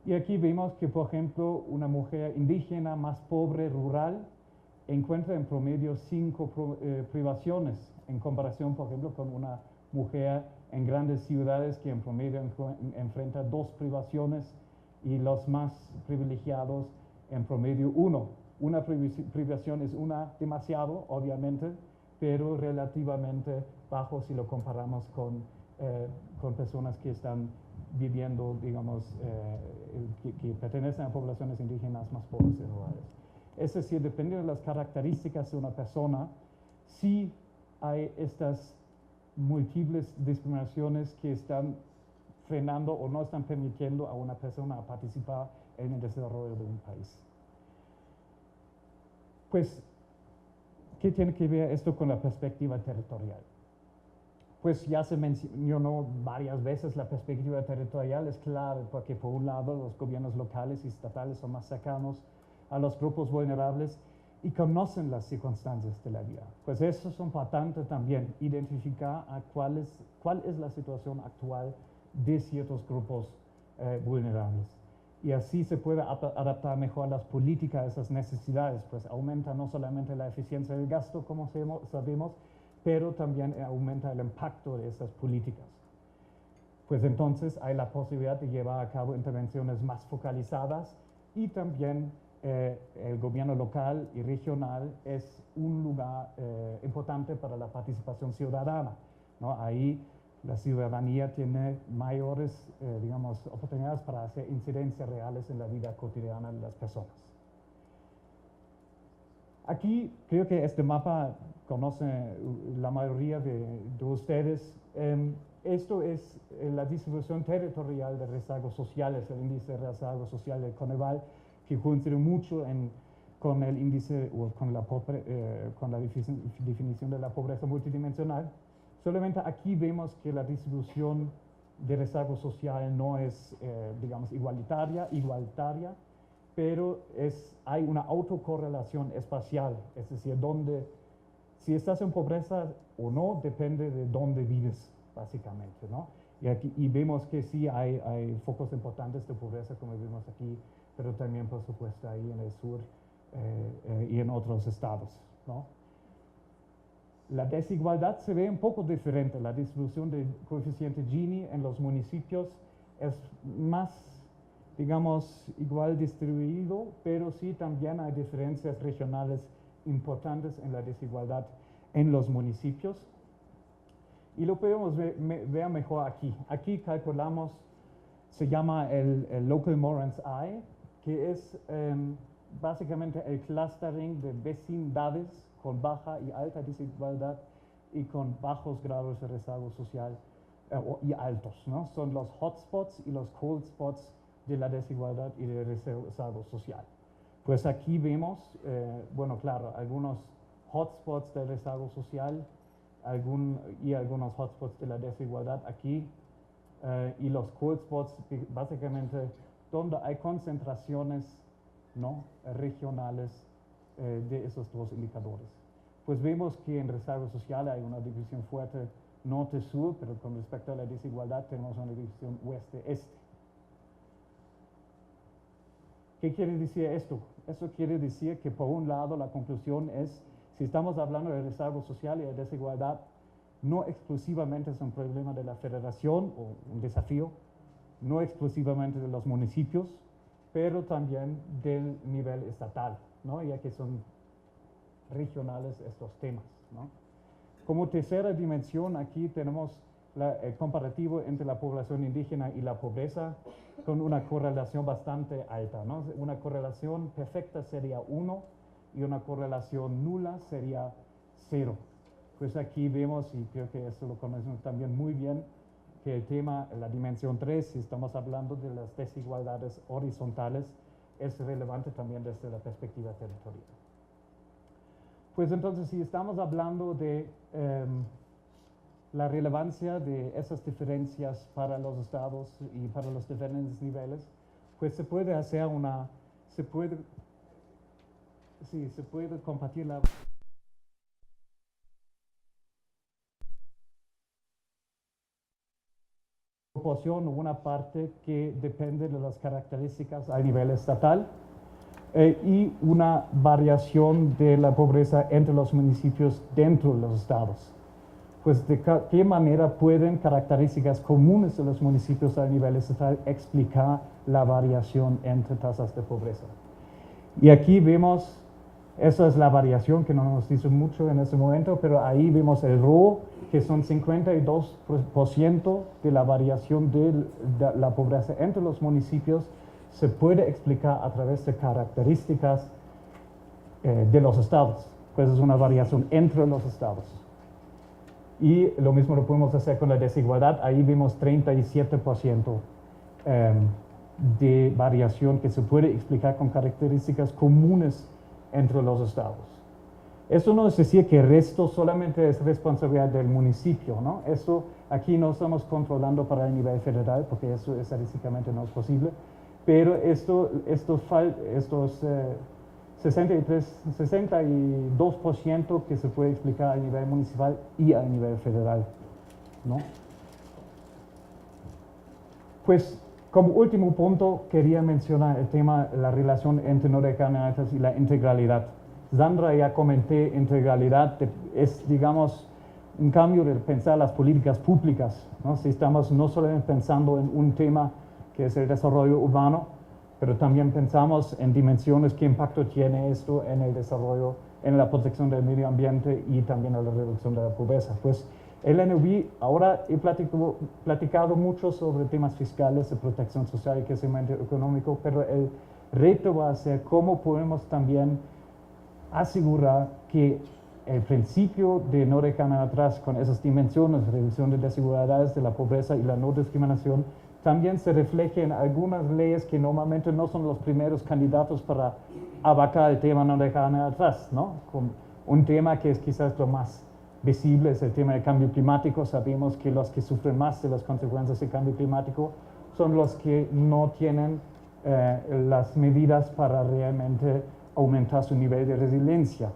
Y aquí vemos que, por ejemplo, una mujer indígena más pobre, rural, encuentra en promedio 5 privaciones en comparación, por ejemplo, con una mujer en grandes ciudades que en promedio enfrenta 2 privaciones y los más privilegiados en promedio 1. Una privación es una demasiado, obviamente, pero relativamente bajo si lo comparamos con personas que están viviendo, digamos, que pertenecen a poblaciones indígenas más pobres y rurales. Es decir, dependiendo de las características de una persona, sí hay estas múltiples discriminaciones que están frenando o no están permitiendo a una persona a participar en el desarrollo de un país. Pues, ¿qué tiene que ver esto con la perspectiva territorial? Pues ya se mencionó varias veces, la perspectiva territorial es clave porque por un lado los gobiernos locales y estatales son más cercanos a los grupos vulnerables y conocen las circunstancias de la vida. Pues eso es importante también, identificar cuál es la situación actual de ciertos grupos vulnerables. Y así se puede adaptar mejor las políticas a esas necesidades, pues aumenta no solamente la eficiencia del gasto, como sabemos, pero también aumenta el impacto de esas políticas. Pues entonces hay la posibilidad de llevar a cabo intervenciones más focalizadas y también el gobierno local y regional es un lugar importante para la participación ciudadana, ¿no? Ahí la ciudadanía tiene mayores, digamos, oportunidades para hacer incidencias reales en la vida cotidiana de las personas. Aquí creo que este mapa conoce la mayoría de ustedes. Esto es la distribución territorial de rezagos sociales, el índice de rezago social del Coneval, que coincide mucho con el índice o con la definición de la pobreza multidimensional. Solamente aquí vemos que la distribución de rezago social no es, digamos, igualitaria, pero hay una autocorrelación espacial, es decir, si estás en pobreza o no, depende de dónde vives, básicamente, ¿no? Y vemos que sí hay focos importantes de pobreza, como vemos aquí, pero también, por supuesto, ahí en el sur y en otros estados, ¿no? La desigualdad se ve un poco diferente. La distribución del coeficiente Gini en los municipios es más, digamos, igual distribuido, pero sí también hay diferencias regionales importantes en la desigualdad en los municipios. Y lo podemos ver mejor aquí. Aquí calculamos, se llama el Local Moran's Eye, que es básicamente el clustering de vecindades con baja y alta desigualdad y con bajos grados de rezago social y altos, ¿no? Son los hotspots y los cold spots de la desigualdad y del rezago social. Pues aquí vemos, bueno, claro, algunos hotspots del rezago social y algunos hotspots de la desigualdad aquí y los cold spots básicamente donde hay concentraciones, ¿no?, regionales de esos dos indicadores. pues vemos que en desarrollo social hay una división fuerte norte-sur, pero con respecto a la desigualdad tenemos una división oeste-este. ¿Qué quiere decir esto? Eso quiere decir que por un lado la conclusión es, si estamos hablando de desarrollo social y de desigualdad, no exclusivamente es un problema de la federación o un desafío, no exclusivamente de los municipios, pero también del nivel estatal, ¿no? Ya que son regionales estos temas, ¿no? Como tercera dimensión, aquí tenemos el comparativo entre la población indígena y la pobreza con una correlación bastante alta, ¿no? Una correlación perfecta sería 1 y una correlación nula sería 0. Pues aquí vemos, y creo que esto lo conocemos también muy bien, que el tema, la dimensión 3, si estamos hablando de las desigualdades horizontales, es relevante también desde la perspectiva territorial. Pues entonces, si estamos hablando de la relevancia de esas diferencias para los estados y para los diferentes niveles, pues se puede hacer se puede compartir la proporción o una parte que depende de las características a nivel estatal y una variación de la pobreza entre los municipios dentro de los estados. Pues de qué manera pueden características comunes de los municipios a nivel estatal explicar la variación entre tasas de pobreza. Y aquí vemos, esa es la variación que no nos dice mucho en este momento, pero ahí vemos el ROE, que son 52% de la variación de la pobreza entre los municipios, se puede explicar a través de características de los estados. Pues es una variación entre los estados. Y lo mismo lo podemos hacer con la desigualdad. Ahí vemos 37% de variación que se puede explicar con características comunes entre los estados. Eso no es decir que el resto solamente es responsabilidad del municipio, ¿no? Eso aquí no estamos controlando para el nivel federal, porque eso estadísticamente no es posible, pero estos 62% que se puede explicar a nivel municipal y a nivel federal, ¿no? Pues como último punto quería mencionar el tema, la relación entre no recarnadas y la integralidad. Sandra ya comenté, integralidad es, digamos, un cambio de pensar las políticas públicas, ¿no? Si estamos no solamente pensando en un tema que es el desarrollo urbano, pero también pensamos en dimensiones, qué impacto tiene esto en el desarrollo, en la protección del medio ambiente y también en la reducción de la pobreza. Pues el NUV, ahora he platicado mucho sobre temas fiscales, de protección social y crecimiento económico, pero el reto va a ser cómo podemos también asegurar que el principio de no dejar atrás con esas dimensiones, reducción de desigualdades, de la pobreza y la no discriminación, también se refleje en algunas leyes que normalmente no son los primeros candidatos para abarcar el tema no dejar atrás, ¿no? Con un tema que es quizás lo más visible es el tema del cambio climático. Sabemos que los que sufren más de las consecuencias del cambio climático son los que no tienen las medidas para realmente aumentar su nivel de resiliencia.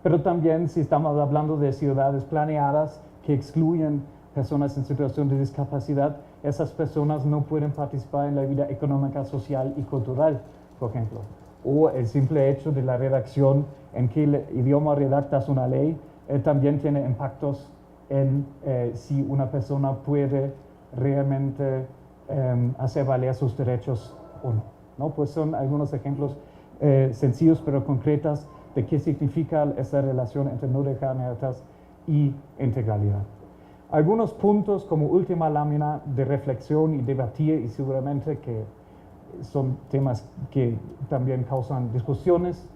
Pero también si estamos hablando de ciudades planeadas que excluyen personas en situación de discapacidad, esas personas no pueden participar en la vida económica, social y cultural, por ejemplo. O el simple hecho de la redacción, en qué idioma redactas una ley, también tiene impactos en si una persona puede realmente hacer valer sus derechos o no, ¿no? Pues son algunos ejemplos sencillos pero concretos de qué significa esa relación entre no dejar atrás y integralidad. Algunos puntos como última lámina de reflexión y debatir, y seguramente que son temas que también causan discusiones,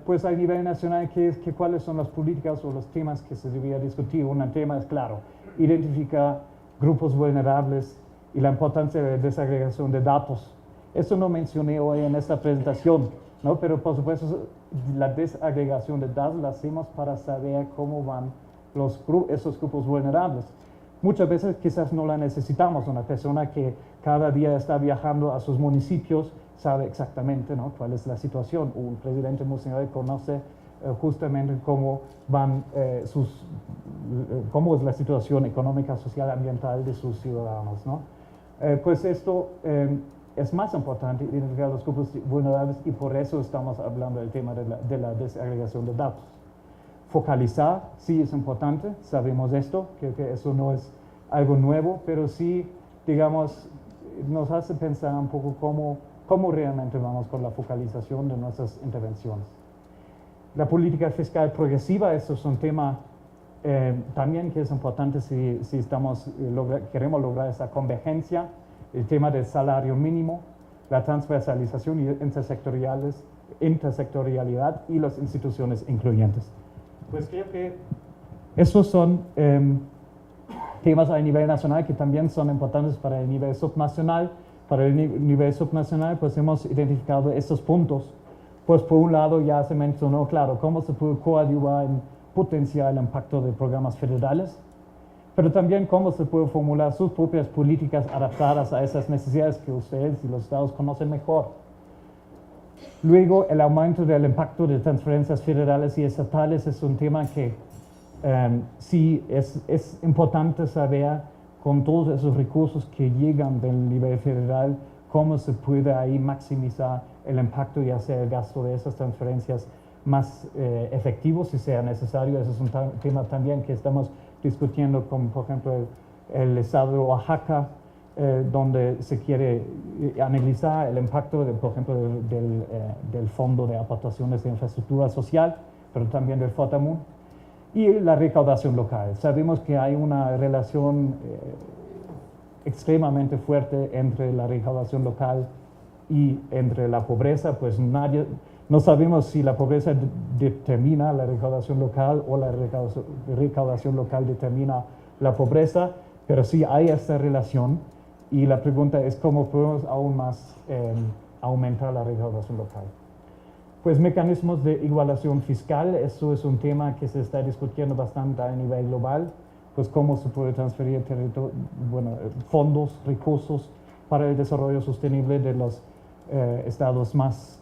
pues a nivel nacional, ¿cuáles son las políticas o los temas que se debería discutir? Un tema es claro, identificar grupos vulnerables y la importancia de la desagregación de datos. Eso no mencioné hoy en esta presentación, ¿no? Pero por supuesto la desagregación de datos la hacemos para saber cómo van esos grupos vulnerables. Muchas veces quizás no la necesitamos. Una persona que cada día está viajando a sus municipios sabe exactamente, ¿no?, cuál es la situación. Un presidente municipal conoce justamente cómo van cómo es la situación económica, social, ambiental de sus ciudadanos, ¿no? Pues esto es más importante, identificar los grupos vulnerables, y por eso estamos hablando del tema de la desagregación de datos. Focalizar sí es importante, sabemos esto, que eso no es algo nuevo, pero sí, digamos, nos hace pensar un poco cómo realmente vamos con la focalización de nuestras intervenciones. La política fiscal progresiva, eso es un tema también que es importante si queremos lograr esa convergencia, el tema del salario mínimo, la transversalización y intersectorialidad y las instituciones incluyentes. Pues creo que esos son temas a nivel nacional que también son importantes para el nivel subnacional. Para el nivel subnacional, pues hemos identificado estos puntos. Pues por un lado ya se mencionó, claro, cómo se puede coadyuvar en potenciar el impacto de programas federales, pero también cómo se puede formular sus propias políticas adaptadas a esas necesidades que ustedes y los estados conocen mejor. Luego, el aumento del impacto de transferencias federales y estatales es un tema que sí es importante saber, con todos esos recursos que llegan del nivel federal, cómo se puede ahí maximizar el impacto y hacer el gasto de esas transferencias más efectivo si sea necesario. Ese es un tema también que estamos discutiendo con, por ejemplo, el estado de Oaxaca, donde se quiere analizar el impacto, por ejemplo, del Fondo de Aportaciones de Infraestructura Social, pero también del FOTAMUN, y la recaudación local. Sabemos que hay una relación extremadamente fuerte entre la recaudación local y entre la pobreza, pues no sabemos si la pobreza determina la recaudación local o la recaudación local determina la pobreza, pero sí hay esta relación, y la pregunta es cómo podemos aún más aumentar la recaudación local. Pues mecanismos de igualación fiscal, eso es un tema que se está discutiendo bastante a nivel global, pues cómo se puede transferir fondos, recursos para el desarrollo sostenible de los estados más,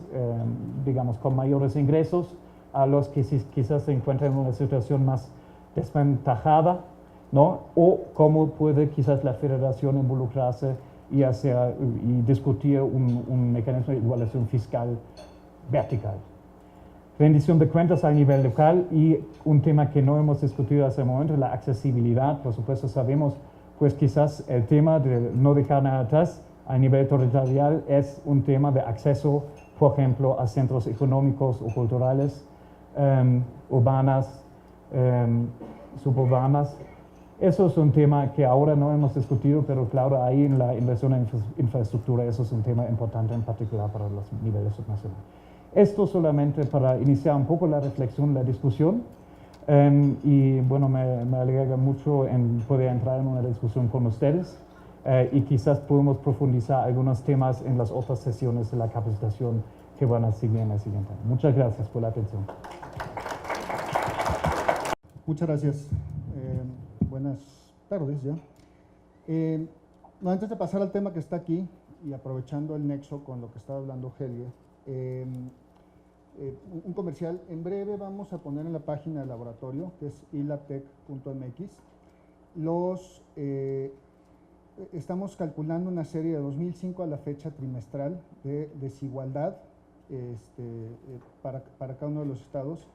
digamos, con mayores ingresos, a los que quizás se encuentran en una situación más desventajada, ¿no? O cómo puede quizás la federación involucrarse y discutir un mecanismo de igualación fiscal vertical. Rendición de cuentas a nivel local, y un tema que no hemos discutido hasta el momento, la accesibilidad. Por supuesto sabemos, pues quizás el tema de no dejar nada atrás a nivel territorial es un tema de acceso, por ejemplo, a centros económicos o culturales, urbanas, suburbanas. Eso es un tema que ahora no hemos discutido, pero claro, ahí en la inversión en infraestructura, eso es un tema importante en particular para los niveles subnacionales. Esto solamente para iniciar un poco la reflexión, la discusión, y bueno, me alegra mucho en poder entrar en una discusión con ustedes, y quizás podemos profundizar algunos temas en las otras sesiones de la capacitación que van a seguir en el siguiente año. Muchas gracias por la atención. Muchas gracias. Buenas tardes ya. No, antes de pasar al tema que está aquí, y aprovechando el nexo con lo que estaba hablando Helge, un comercial. En breve vamos a poner en la página del laboratorio, que es ilabtech.mx, estamos calculando una serie de 2005 a la fecha trimestral de desigualdad para cada uno de los estados,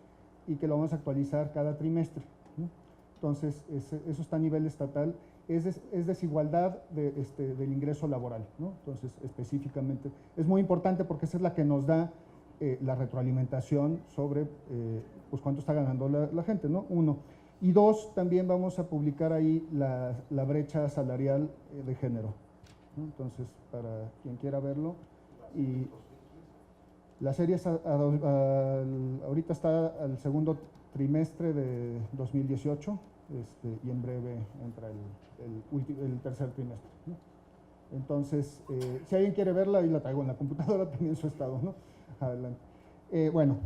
y que lo vamos a actualizar cada trimestre, ¿no? Entonces, eso está a nivel estatal, es desigualdad del ingreso laboral, ¿no? Entonces, específicamente, es muy importante porque esa es la que nos da la retroalimentación sobre pues cuánto está ganando la gente, ¿no? Uno. Y dos, también vamos a publicar ahí la brecha salarial de género, ¿no? Entonces, para quien quiera verlo. Y la serie ahorita está al segundo trimestre de 2018, y en breve entra el tercer trimestre, ¿no? Entonces, si alguien quiere verla, ahí la traigo en la computadora también su estado, ¿no? Adelante. Bueno,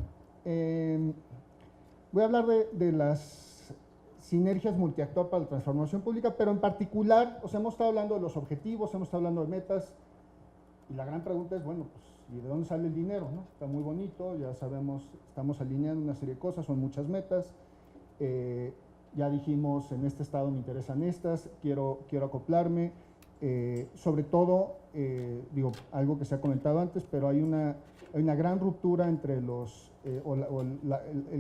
voy a hablar de las sinergias multiactor para la transformación pública, pero en particular, o sea, hemos estado hablando de los objetivos, hemos estado hablando de metas, y la gran pregunta es, bueno, pues, ¿y de dónde sale el dinero? ¿No? Está muy bonito, ya sabemos, estamos alineando una serie de cosas, son muchas metas. Ya dijimos, en este estado me interesan estas, quiero acoplarme. Sobre todo, digo, algo que se ha comentado antes, pero hay una gran ruptura entre el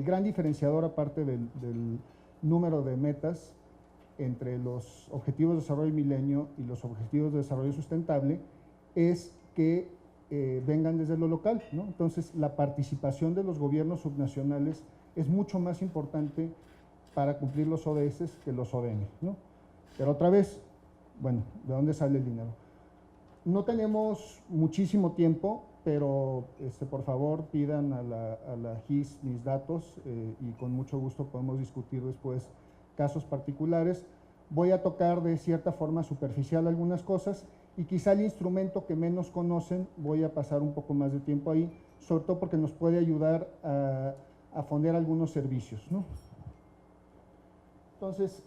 gran diferenciador, aparte del número de metas, entre los objetivos de desarrollo del milenio y los objetivos de desarrollo sustentable, es que vengan desde lo local, ¿no? Entonces, la participación de los gobiernos subnacionales es mucho más importante para cumplir los ODS que los ODM, ¿no? Pero otra vez, bueno, ¿de dónde sale el dinero? No tenemos muchísimo tiempo, pero por favor pidan a la GIS mis datos y con mucho gusto podemos discutir después casos particulares. Voy a tocar de cierta forma superficial algunas cosas y quizá el instrumento que menos conocen voy a pasar un poco más de tiempo ahí, sobre todo porque nos puede ayudar a fondear algunos servicios, ¿no? Entonces,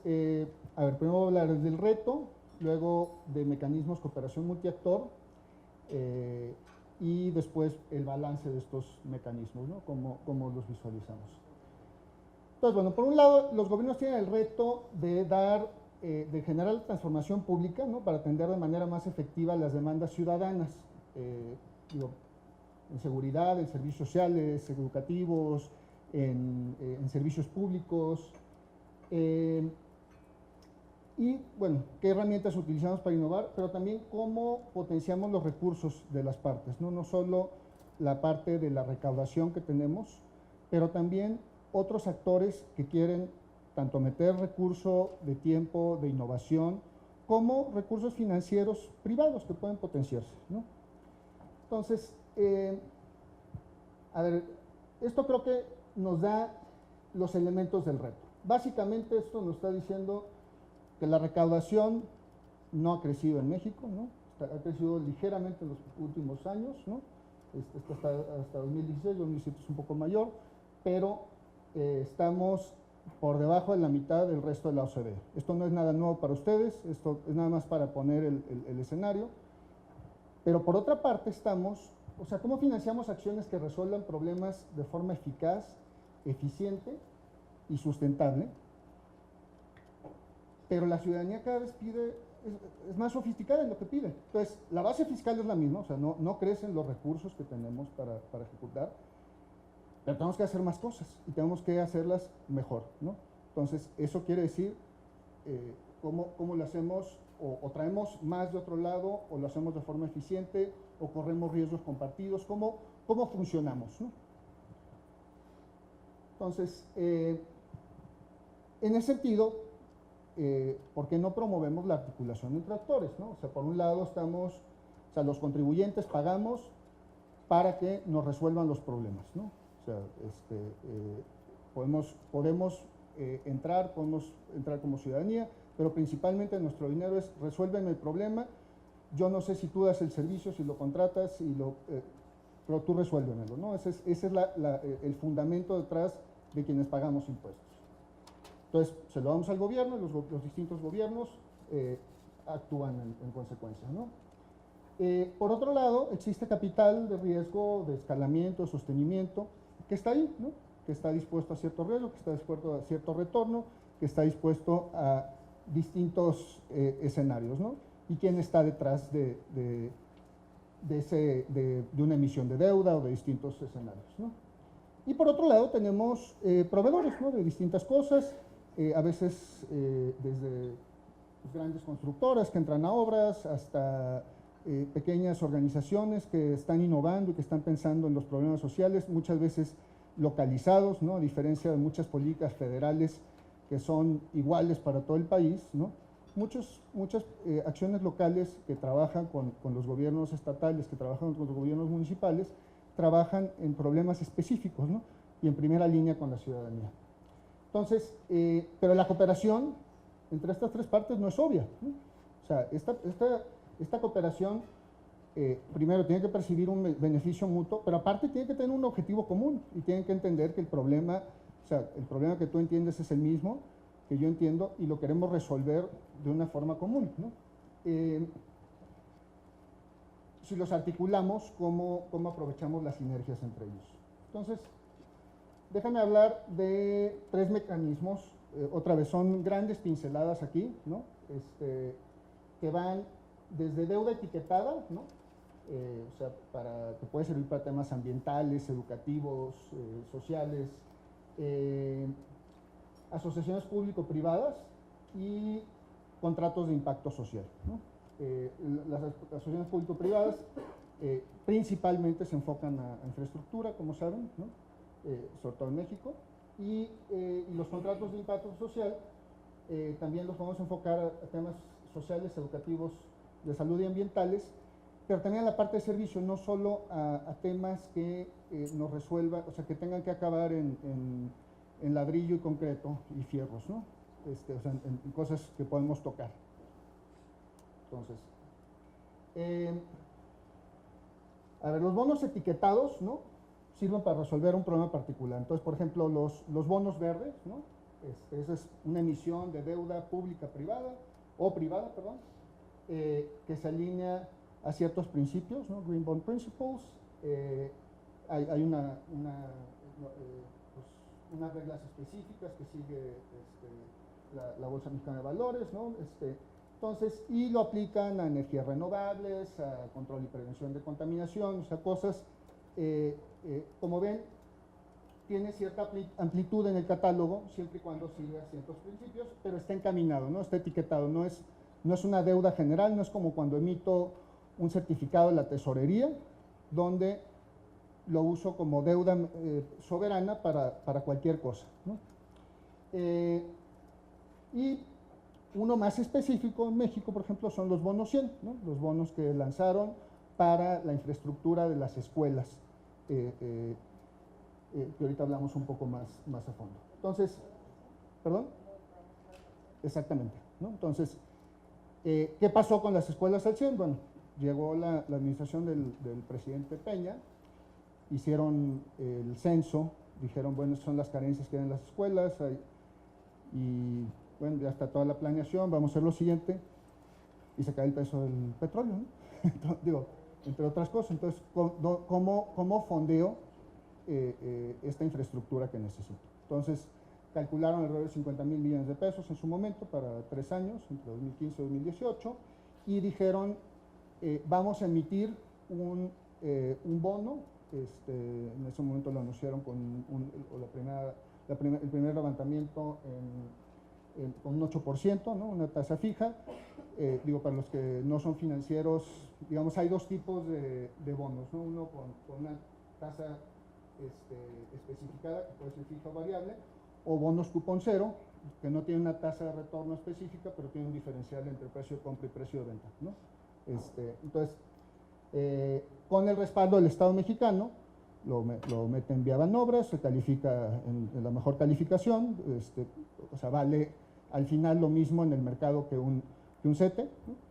a ver, primero voy a hablar del reto, luego de mecanismos de cooperación multiactor y después el balance de estos mecanismos, ¿no? Cómo los visualizamos. Entonces, bueno, por un lado, los gobiernos tienen el reto de generar transformación pública, ¿no? Para atender de manera más efectiva las demandas ciudadanas, digo, en seguridad, en servicios sociales, educativos, en servicios públicos. Y bueno, qué herramientas utilizamos para innovar, pero también cómo potenciamos los recursos de las partes, ¿no? No solo la parte de la recaudación que tenemos, pero también otros actores que quieren tanto meter recurso de tiempo, de innovación, como recursos financieros privados que pueden potenciarse, ¿no? Entonces, a ver, esto creo que nos da los elementos del reto. Básicamente esto nos está diciendo que la recaudación no ha crecido en México, ¿no? Ha crecido ligeramente en los últimos años, ¿no? Hasta 2016, 2017 es un poco mayor, pero estamos por debajo de la mitad del resto de la OCDE. Esto no es nada nuevo para ustedes, esto es nada más para poner el escenario, pero por otra parte o sea, ¿cómo financiamos acciones que resuelvan problemas de forma eficaz, eficiente y sustentable? Pero la ciudadanía cada vez es más sofisticada en lo que pide. Entonces, la base fiscal es la misma, o sea, no crecen los recursos que tenemos para ejecutar, pero tenemos que hacer más cosas y tenemos que hacerlas mejor, ¿no? Entonces, eso quiere decir cómo lo hacemos, o traemos más de otro lado, o lo hacemos de forma eficiente, o corremos riesgos compartidos, cómo funcionamos, ¿no? Entonces, en ese sentido, ¿por qué no promovemos la articulación entre actores, ¿no? O sea, por un lado los contribuyentes pagamos para que nos resuelvan los problemas, ¿no? O sea, podemos entrar como ciudadanía, pero principalmente nuestro dinero es resuélveme el problema. Yo no sé si tú das el servicio, si lo contratas, pero tú resuélvemelo, ¿no? Ese es el fundamento detrás de quienes pagamos impuestos. Entonces, se lo damos al gobierno y los distintos gobiernos actúan en consecuencia, ¿no? Por otro lado, existe capital de riesgo, de escalamiento, de sostenimiento, que está ahí, ¿no? Que está dispuesto a cierto riesgo, que está dispuesto a cierto retorno, que está dispuesto a distintos escenarios, ¿no? Y quién está detrás de una emisión de deuda o de distintos escenarios, ¿no? Y por otro lado tenemos proveedores, ¿no? De distintas cosas, a veces desde grandes constructoras que entran a obras hasta pequeñas organizaciones que están innovando y que están pensando en los problemas sociales, muchas veces localizados, ¿no? A diferencia de muchas políticas federales que son iguales para todo el país, ¿no? Muchas acciones locales que trabajan con los gobiernos estatales, que trabajan con los gobiernos municipales, trabajan en problemas específicos, ¿no? Y en primera línea con la ciudadanía. Entonces, pero la cooperación entre estas tres partes no es obvia, ¿no? O sea, esta cooperación primero tiene que percibir un beneficio mutuo, pero aparte tiene que tener un objetivo común y tienen que entender que el problema que tú entiendes es el mismo que yo entiendo y lo queremos resolver de una forma común, ¿no? si los articulamos, cómo aprovechamos las sinergias entre ellos. Entonces, déjame hablar de 3 mecanismos. Otra vez, son grandes pinceladas aquí, ¿no? Que van desde deuda etiquetada, ¿no? O sea, que puede servir para temas ambientales, educativos, sociales, asociaciones público-privadas y contratos de impacto social, ¿no? Las asociaciones público-privadas principalmente se enfocan a infraestructura, como saben, ¿no? Sobre todo en México, y los contratos de impacto social también los vamos a enfocar a temas sociales, educativos, de salud y ambientales, pero también a la parte de servicio, no solo a temas que nos resuelvan, o sea, que tengan que acabar en ladrillo y concreto y fierros, ¿no? O sea, en cosas que podemos tocar. Entonces, a ver, los bonos etiquetados, ¿no? Sirven para resolver un problema particular. Entonces, por ejemplo, los bonos verdes, ¿no? Esa es una emisión de deuda pública privada, perdón, que se alinea a ciertos principios, ¿no? Green Bond Principles. Hay unas reglas específicas que sigue la Bolsa Mexicana de Valores, ¿no? Entonces, y lo aplican a energías renovables, a control y prevención de contaminación, o sea, cosas, como ven, tiene cierta amplitud en el catálogo, siempre y cuando siga ciertos principios, pero está encaminado, ¿no? Está etiquetado, no es una deuda general, no es como cuando emito un certificado de la tesorería, donde lo uso como deuda soberana para cualquier cosa, ¿no? Y uno más específico en México, por ejemplo, son los bonos 100, ¿no? Los bonos que lanzaron para la infraestructura de las escuelas, que ahorita hablamos un poco más a fondo. Entonces, ¿perdón? Exactamente, ¿no? Entonces, ¿qué pasó con las escuelas al 100? Bueno, llegó la administración del presidente Peña, hicieron el censo, dijeron, bueno, son las carencias que hay en las escuelas, y bueno, ya está toda la planeación, vamos a hacer lo siguiente, y se cae el peso del petróleo, ¿no? Entonces, digo, entre otras cosas. Entonces, ¿cómo fondeo esta infraestructura que necesito? Entonces, calcularon alrededor de 50,000 millones de pesos en su momento para 3 años, entre 2015 y 2018, y dijeron, vamos a emitir un bono. En ese momento lo anunciaron con el primer levantamiento con un 8%, ¿no? Una tasa fija. Digo, para los que no son financieros, digamos, hay 2 tipos de bonos, ¿no? Uno con una tasa especificada, que puede ser fija o variable, o bonos cupón cero, que no tiene una tasa de retorno específica, pero tiene un diferencial entre precio de compra y precio de venta, ¿no? Entonces, con el respaldo del Estado mexicano, lo meten vía Banobras, se califica en la mejor calificación, o sea, vale al final lo mismo en el mercado que un CETE, ¿no?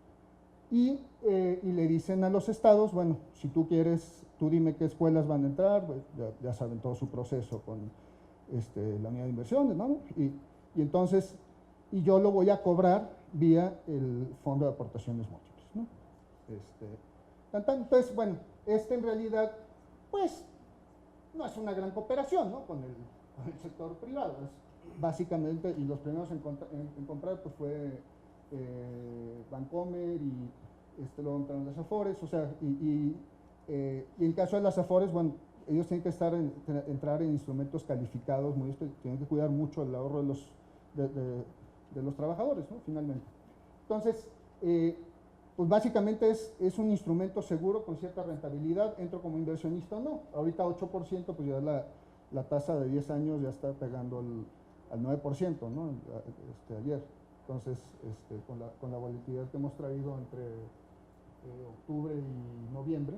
Y le dicen a los estados, bueno, si tú quieres, tú dime qué escuelas van a entrar, pues ya saben todo su proceso con la unidad de inversiones, ¿no? Y entonces, yo lo voy a cobrar vía el Fondo de Aportaciones Múltiples, ¿no? Entonces, bueno, en realidad, pues, no es una gran cooperación, ¿no? Con el sector privado. Básicamente, y los primeros en comprar, pues fue Bancomer, y luego entraron las Afores, o sea, y en el caso de las Afores, bueno, ellos tienen que entrar en instrumentos calificados, tienen que cuidar mucho el ahorro de los trabajadores, ¿no? Finalmente. Entonces, pues básicamente es un instrumento seguro con cierta rentabilidad, entro como inversionista o no. Ahorita 8%, pues ya la tasa de 10 años ya está pegando al 9%, ¿no? Ayer. Entonces, con la volatilidad que hemos traído entre octubre y noviembre,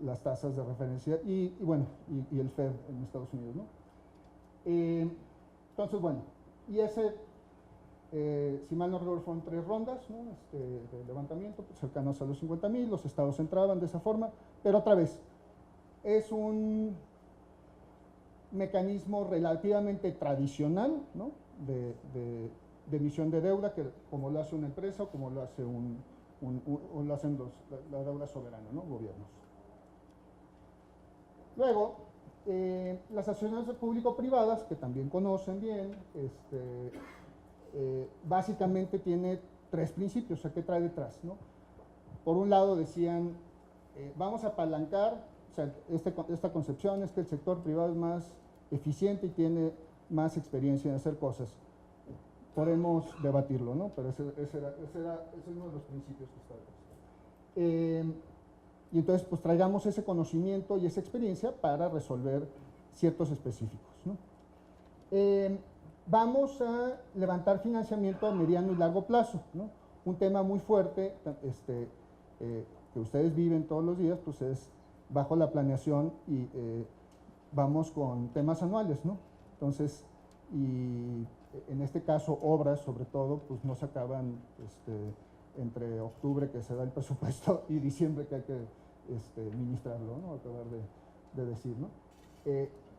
las tasas de referencia y bueno, y el Fed en Estados Unidos, ¿no? Entonces, bueno, y si mal no recuerdo, fueron 3 rondas, ¿no? De levantamiento, pues, cercanos a los 50,000, los estados entraban de esa forma, pero otra vez, es un mecanismo relativamente tradicional, ¿no? de emisión de deuda, que como lo hace una empresa o como lo hace un o lo hacen la deuda soberana, ¿no? Gobiernos. Luego, las asociaciones público-privadas, que también conocen bien, básicamente tiene tres principios, o sea, ¿qué trae detrás, no? Por un lado decían, vamos a apalancar, o sea, esta concepción es que el sector privado es más eficiente y tiene más experiencia en hacer cosas. Podemos debatirlo, ¿no? Pero ese es uno de los principios que está detrás. Y entonces, pues traigamos ese conocimiento y esa experiencia para resolver ciertos específicos, ¿no? Vamos a levantar financiamiento a mediano y largo plazo, ¿no? Un tema muy fuerte que ustedes viven todos los días, pues es bajo la planeación y vamos con temas anuales, ¿no? Entonces, y en este caso obras sobre todo, pues no se acaban entre octubre que se da el presupuesto y diciembre que hay que ministrarlo, ¿no? Acabar de decir, ¿no?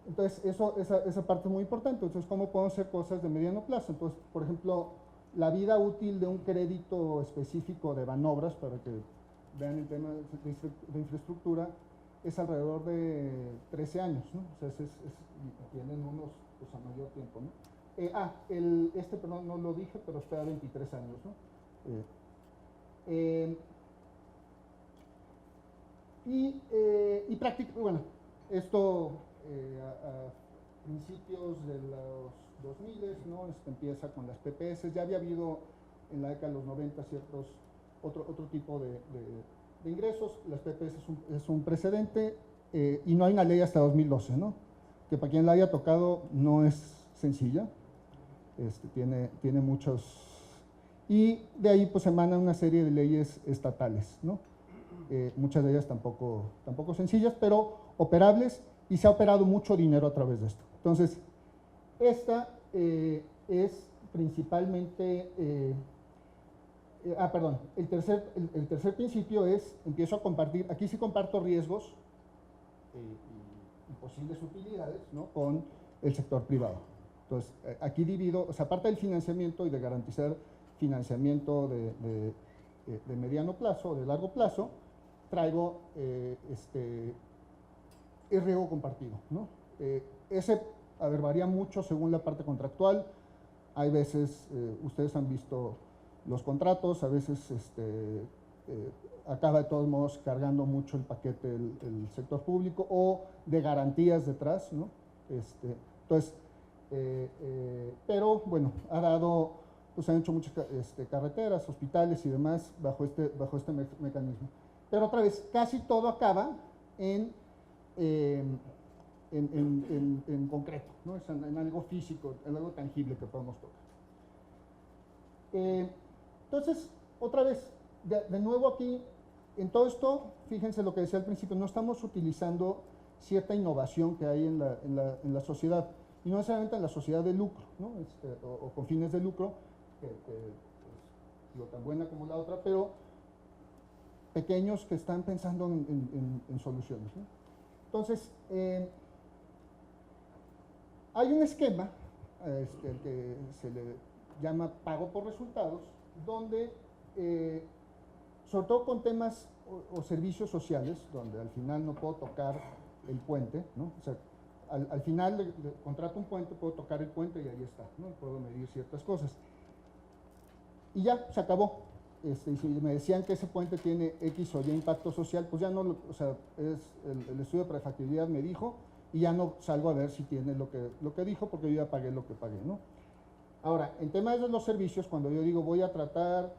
Entonces, esa parte es muy importante. Entonces, ¿cómo podemos hacer cosas de mediano plazo? Entonces, por ejemplo, la vida útil de un crédito específico de Banobras, para que vean el tema de infraestructura, es alrededor de 13 años, ¿no? O sea, tienen unos, pues a mayor tiempo, ¿no? Perdón, no lo dije, pero está a 23 años, ¿no? Bueno, esto a principios de los 2000, ¿no? Empieza con las PPS, ya había habido en la década de los 90 otro tipo de ingresos, las PPS es un precedente y no hay una ley hasta 2012, ¿no? Que para quien la haya tocado no es sencilla, tiene muchos, y de ahí pues emana una serie de leyes estatales, ¿no? Muchas de ellas tampoco sencillas, pero operables, y se ha operado mucho dinero a través de esto. Entonces, esta es principalmente, el tercer principio es, empiezo a compartir, aquí sí comparto riesgos y posibles utilidades, ¿no? Con el sector privado. Entonces, aquí divido, o sea, aparte del financiamiento y de garantizar financiamiento de mediano plazo o de largo plazo, traigo el riesgo compartido, ¿no? Varía mucho según la parte contractual. Hay veces, ustedes han visto los contratos, a veces acaba de todos modos cargando mucho el paquete el sector público o de garantías detrás, ¿no? Entonces, pero bueno, pues han hecho muchas carreteras, hospitales y demás bajo este mecanismo. Pero otra vez, casi todo acaba en concreto, ¿no? Es en algo físico, en algo tangible que podemos tocar. Entonces, otra vez, de nuevo aquí, en todo esto, fíjense lo que decía al principio, no estamos utilizando cierta innovación que hay en la sociedad, y no necesariamente en la sociedad de lucro, ¿no? O con fines de lucro, pues, lo tan buena como la otra, pero pequeños que están pensando en soluciones, ¿no? Entonces, hay un esquema, el que se le llama pago por resultados, donde, sobre todo con temas o servicios sociales, donde al final no puedo tocar el puente, ¿no? O sea, al final contrato un puente, puedo tocar el puente y ahí está, ¿no? Puedo medir ciertas cosas. Y ya, se acabó. Y si me decían que ese puente tiene X o Y impacto social, pues ya no, o sea, el estudio de prefactibilidad me dijo, y ya no salgo a ver si tiene lo que dijo, porque yo ya pagué lo que pagué, ¿no? Ahora, en temas de los servicios, cuando yo digo voy a tratar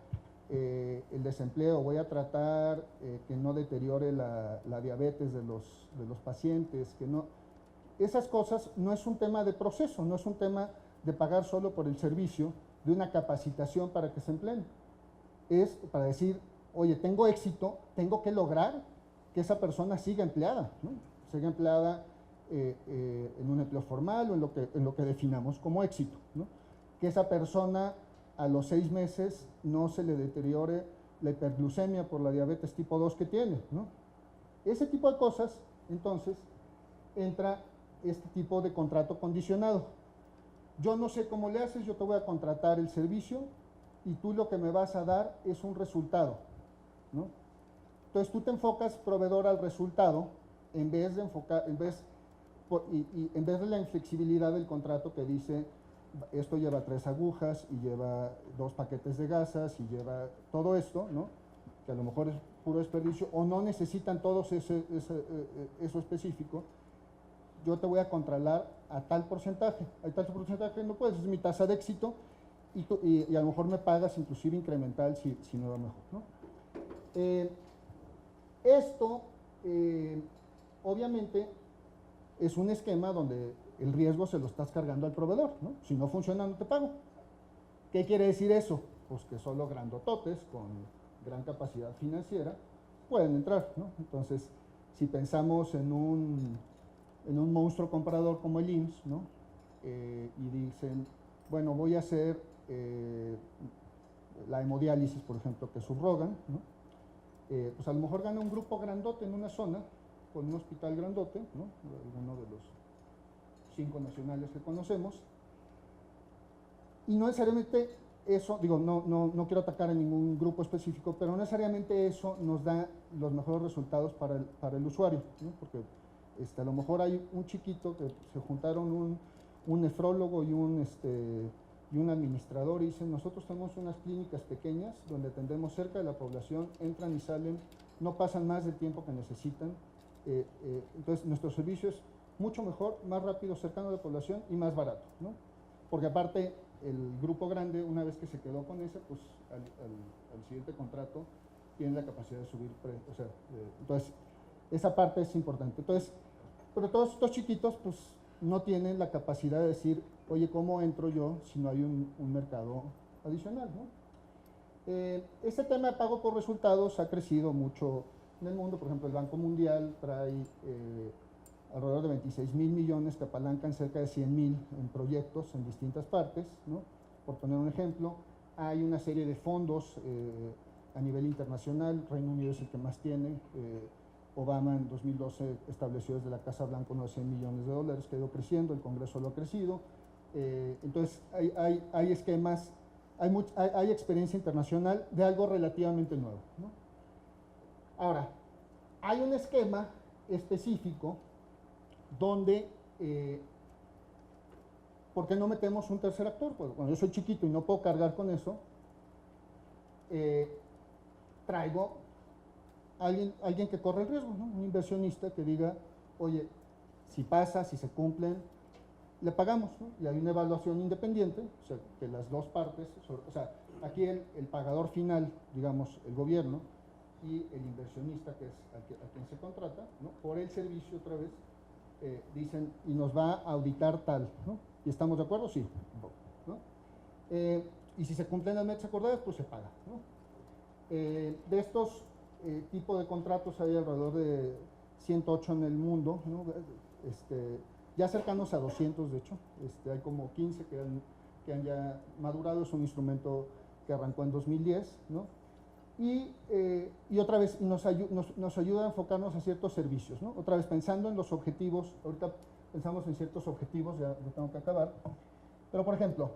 el desempleo, voy a tratar que no deteriore la diabetes de los pacientes, que no, esas cosas no es un tema de proceso, no es un tema de pagar solo por el servicio, de una capacitación para que se empleen. Es para decir, oye, tengo éxito, tengo que lograr que esa persona siga empleada, ¿no? Siga empleada en un empleo formal o en lo que definamos como éxito, ¿no? Que esa persona a los 6 meses no se le deteriore la hiperglucemia por la diabetes tipo 2 que tiene, ¿no? Ese tipo de cosas, entonces, entra este tipo de contrato condicionado. Yo no sé cómo le haces, yo te voy a contratar el servicio y tú lo que me vas a dar es un resultado. ¿no? Entonces tú te enfocas, proveedor, al resultado, en vez de la inflexibilidad del contrato que dice, esto lleva 3 agujas y lleva 2 paquetes de gasas y lleva todo esto, ¿no? Que a lo mejor es puro desperdicio, o no necesitan todos eso específico. Yo te voy a contralar a tal porcentaje, no puedes, es mi tasa de éxito, y a lo mejor me pagas inclusive incremental si no va mejor, ¿no? Esto, obviamente, es un esquema donde el riesgo se lo estás cargando al proveedor, ¿no? Si no funciona, no te pago. ¿Qué quiere decir eso? Pues que solo grandototes con gran capacidad financiera pueden entrar, ¿no? Entonces, si pensamos en un monstruo comprador como el IMSS, ¿no? Y dicen, bueno, voy a hacer la hemodiálisis, por ejemplo, que subrogan, ¿no? Pues a lo mejor gana un grupo grandote en una zona, con un hospital grandote, ¿no? Alguno de los 5 nacionales que conocemos, y no necesariamente eso, digo, no quiero atacar a ningún grupo específico, pero no necesariamente eso nos da los mejores resultados para el usuario, ¿no? Porque a lo mejor hay un chiquito que se juntaron un nefrólogo y un administrador, y dicen, nosotros tenemos unas clínicas pequeñas donde atendemos cerca de la población, entran y salen, no pasan más del tiempo que necesitan, entonces nuestro servicio es mucho mejor, más rápido, cercano a la población y más barato, ¿no? Porque aparte el grupo grande, una vez que se quedó con ese, pues al siguiente contrato tiene la capacidad de subir, o sea, entonces esa parte es importante. Entonces, pero todos estos chiquitos pues no tienen la capacidad de decir, oye, ¿cómo entro yo si no hay un mercado adicional, ¿no? Este tema de pago por resultados ha crecido mucho en el mundo. Por ejemplo, el Banco Mundial trae alrededor de 26,000 millones que apalancan cerca de 100,000 en proyectos en distintas partes, ¿no? Por poner un ejemplo, hay una serie de fondos a nivel internacional. Reino Unido es el que más tiene. Obama en 2012 estableció desde la Casa Blanca unos 100 millones de dólares, que ha ido creciendo, el Congreso lo ha crecido. Entonces hay esquemas, hay experiencia internacional de algo relativamente nuevo, ¿no? Ahora, hay un esquema específico donde, ¿por qué no metemos un tercer actor? Pues cuando yo soy chiquito y no puedo cargar con eso, traigo alguien que corre el riesgo, ¿no? Un inversionista que diga, oye, si pasa, si se cumplen, le pagamos, ¿no? Y hay una evaluación independiente, o sea, que las dos partes, o sea, aquí el pagador final, digamos, el gobierno, y el inversionista, que es a quien se contrata, ¿no? Por el servicio otra vez, dicen, y nos va a auditar tal, ¿no? ¿Y estamos de acuerdo? Sí, ¿no? Y si se cumplen las metas acordadas, pues se paga, ¿no? De estos tipos de contratos hay alrededor de 108 en el mundo, ¿no? Ya cercanos a 200, de hecho. Hay como 15 que han ya madurado. Es un instrumento que arrancó en 2010, ¿no? Y otra vez nos ayuda a enfocarnos a ciertos servicios, ¿no? Otra vez pensando en los objetivos. Ahorita pensamos en ciertos objetivos, ya tengo que acabar. Pero, por ejemplo,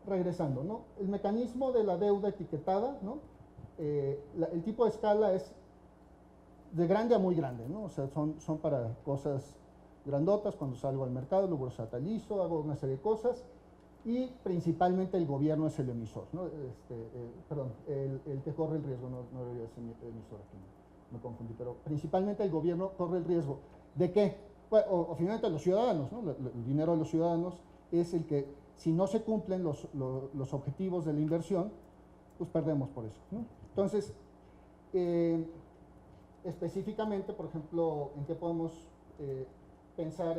regresando, ¿no? El mecanismo de la deuda etiquetada, ¿no? El tipo de escala es de grande a muy grande, ¿no? O sea, son para cosas grandotas. Cuando salgo al mercado, luego satelizo, hago una serie de cosas, y principalmente el gobierno es el emisor, ¿no? Perdón, el que corre el riesgo, no debería ser emisor aquí, me confundí, pero principalmente el gobierno corre el riesgo. ¿De qué? Bueno, o finalmente los ciudadanos, ¿no? El dinero de los ciudadanos es el que, si no se cumplen los objetivos de la inversión, pues perdemos por eso, ¿no? Entonces, específicamente, por ejemplo, ¿en qué podemos pensar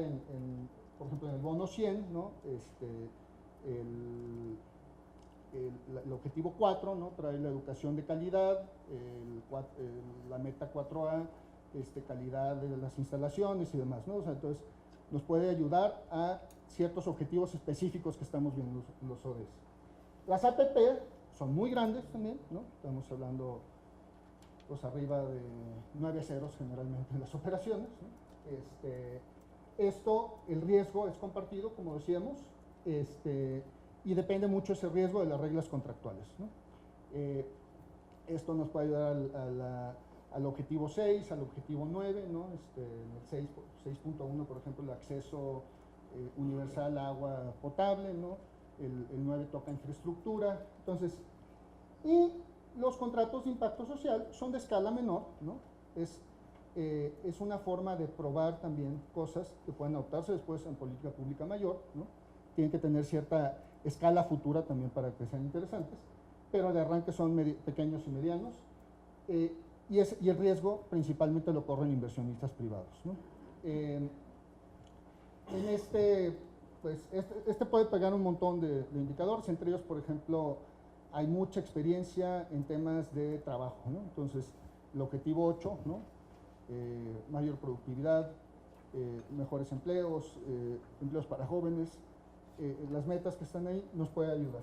por ejemplo, en el bono 100, ¿no? El objetivo 4, ¿no? Trae la educación de calidad, la meta 4A, calidad de las instalaciones y demás, ¿no? O sea, entonces nos puede ayudar a ciertos objetivos específicos que estamos viendo los ODS. Las APP son muy grandes también, ¿no? Estamos hablando pues arriba de 9 ceros generalmente en las operaciones, ¿no? El riesgo es compartido, como decíamos, y depende mucho ese riesgo de las reglas contractuales, ¿no? Esto nos puede ayudar al objetivo 6, al objetivo 9, ¿no? El 6.1, por ejemplo, el acceso universal a agua potable, ¿no? El 9 toca infraestructura. Entonces, y los contratos de impacto social son de escala menor, ¿no? Es una forma de probar también cosas que pueden adoptarse después en política pública mayor, ¿no? Tienen que tener cierta escala futura también para que sean interesantes, pero de arranque son pequeños y medianos, y el riesgo principalmente lo corren inversionistas privados, ¿no? Pues este puede pegar un montón de indicadores, entre ellos, por ejemplo, hay mucha experiencia en temas de trabajo, ¿no? Entonces, el objetivo 8, ¿no? Mayor productividad, mejores empleos, empleos para jóvenes, las metas que están ahí nos puede ayudar.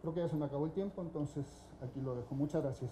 Creo que ya se me acabó el tiempo, entonces aquí lo dejo. Muchas gracias.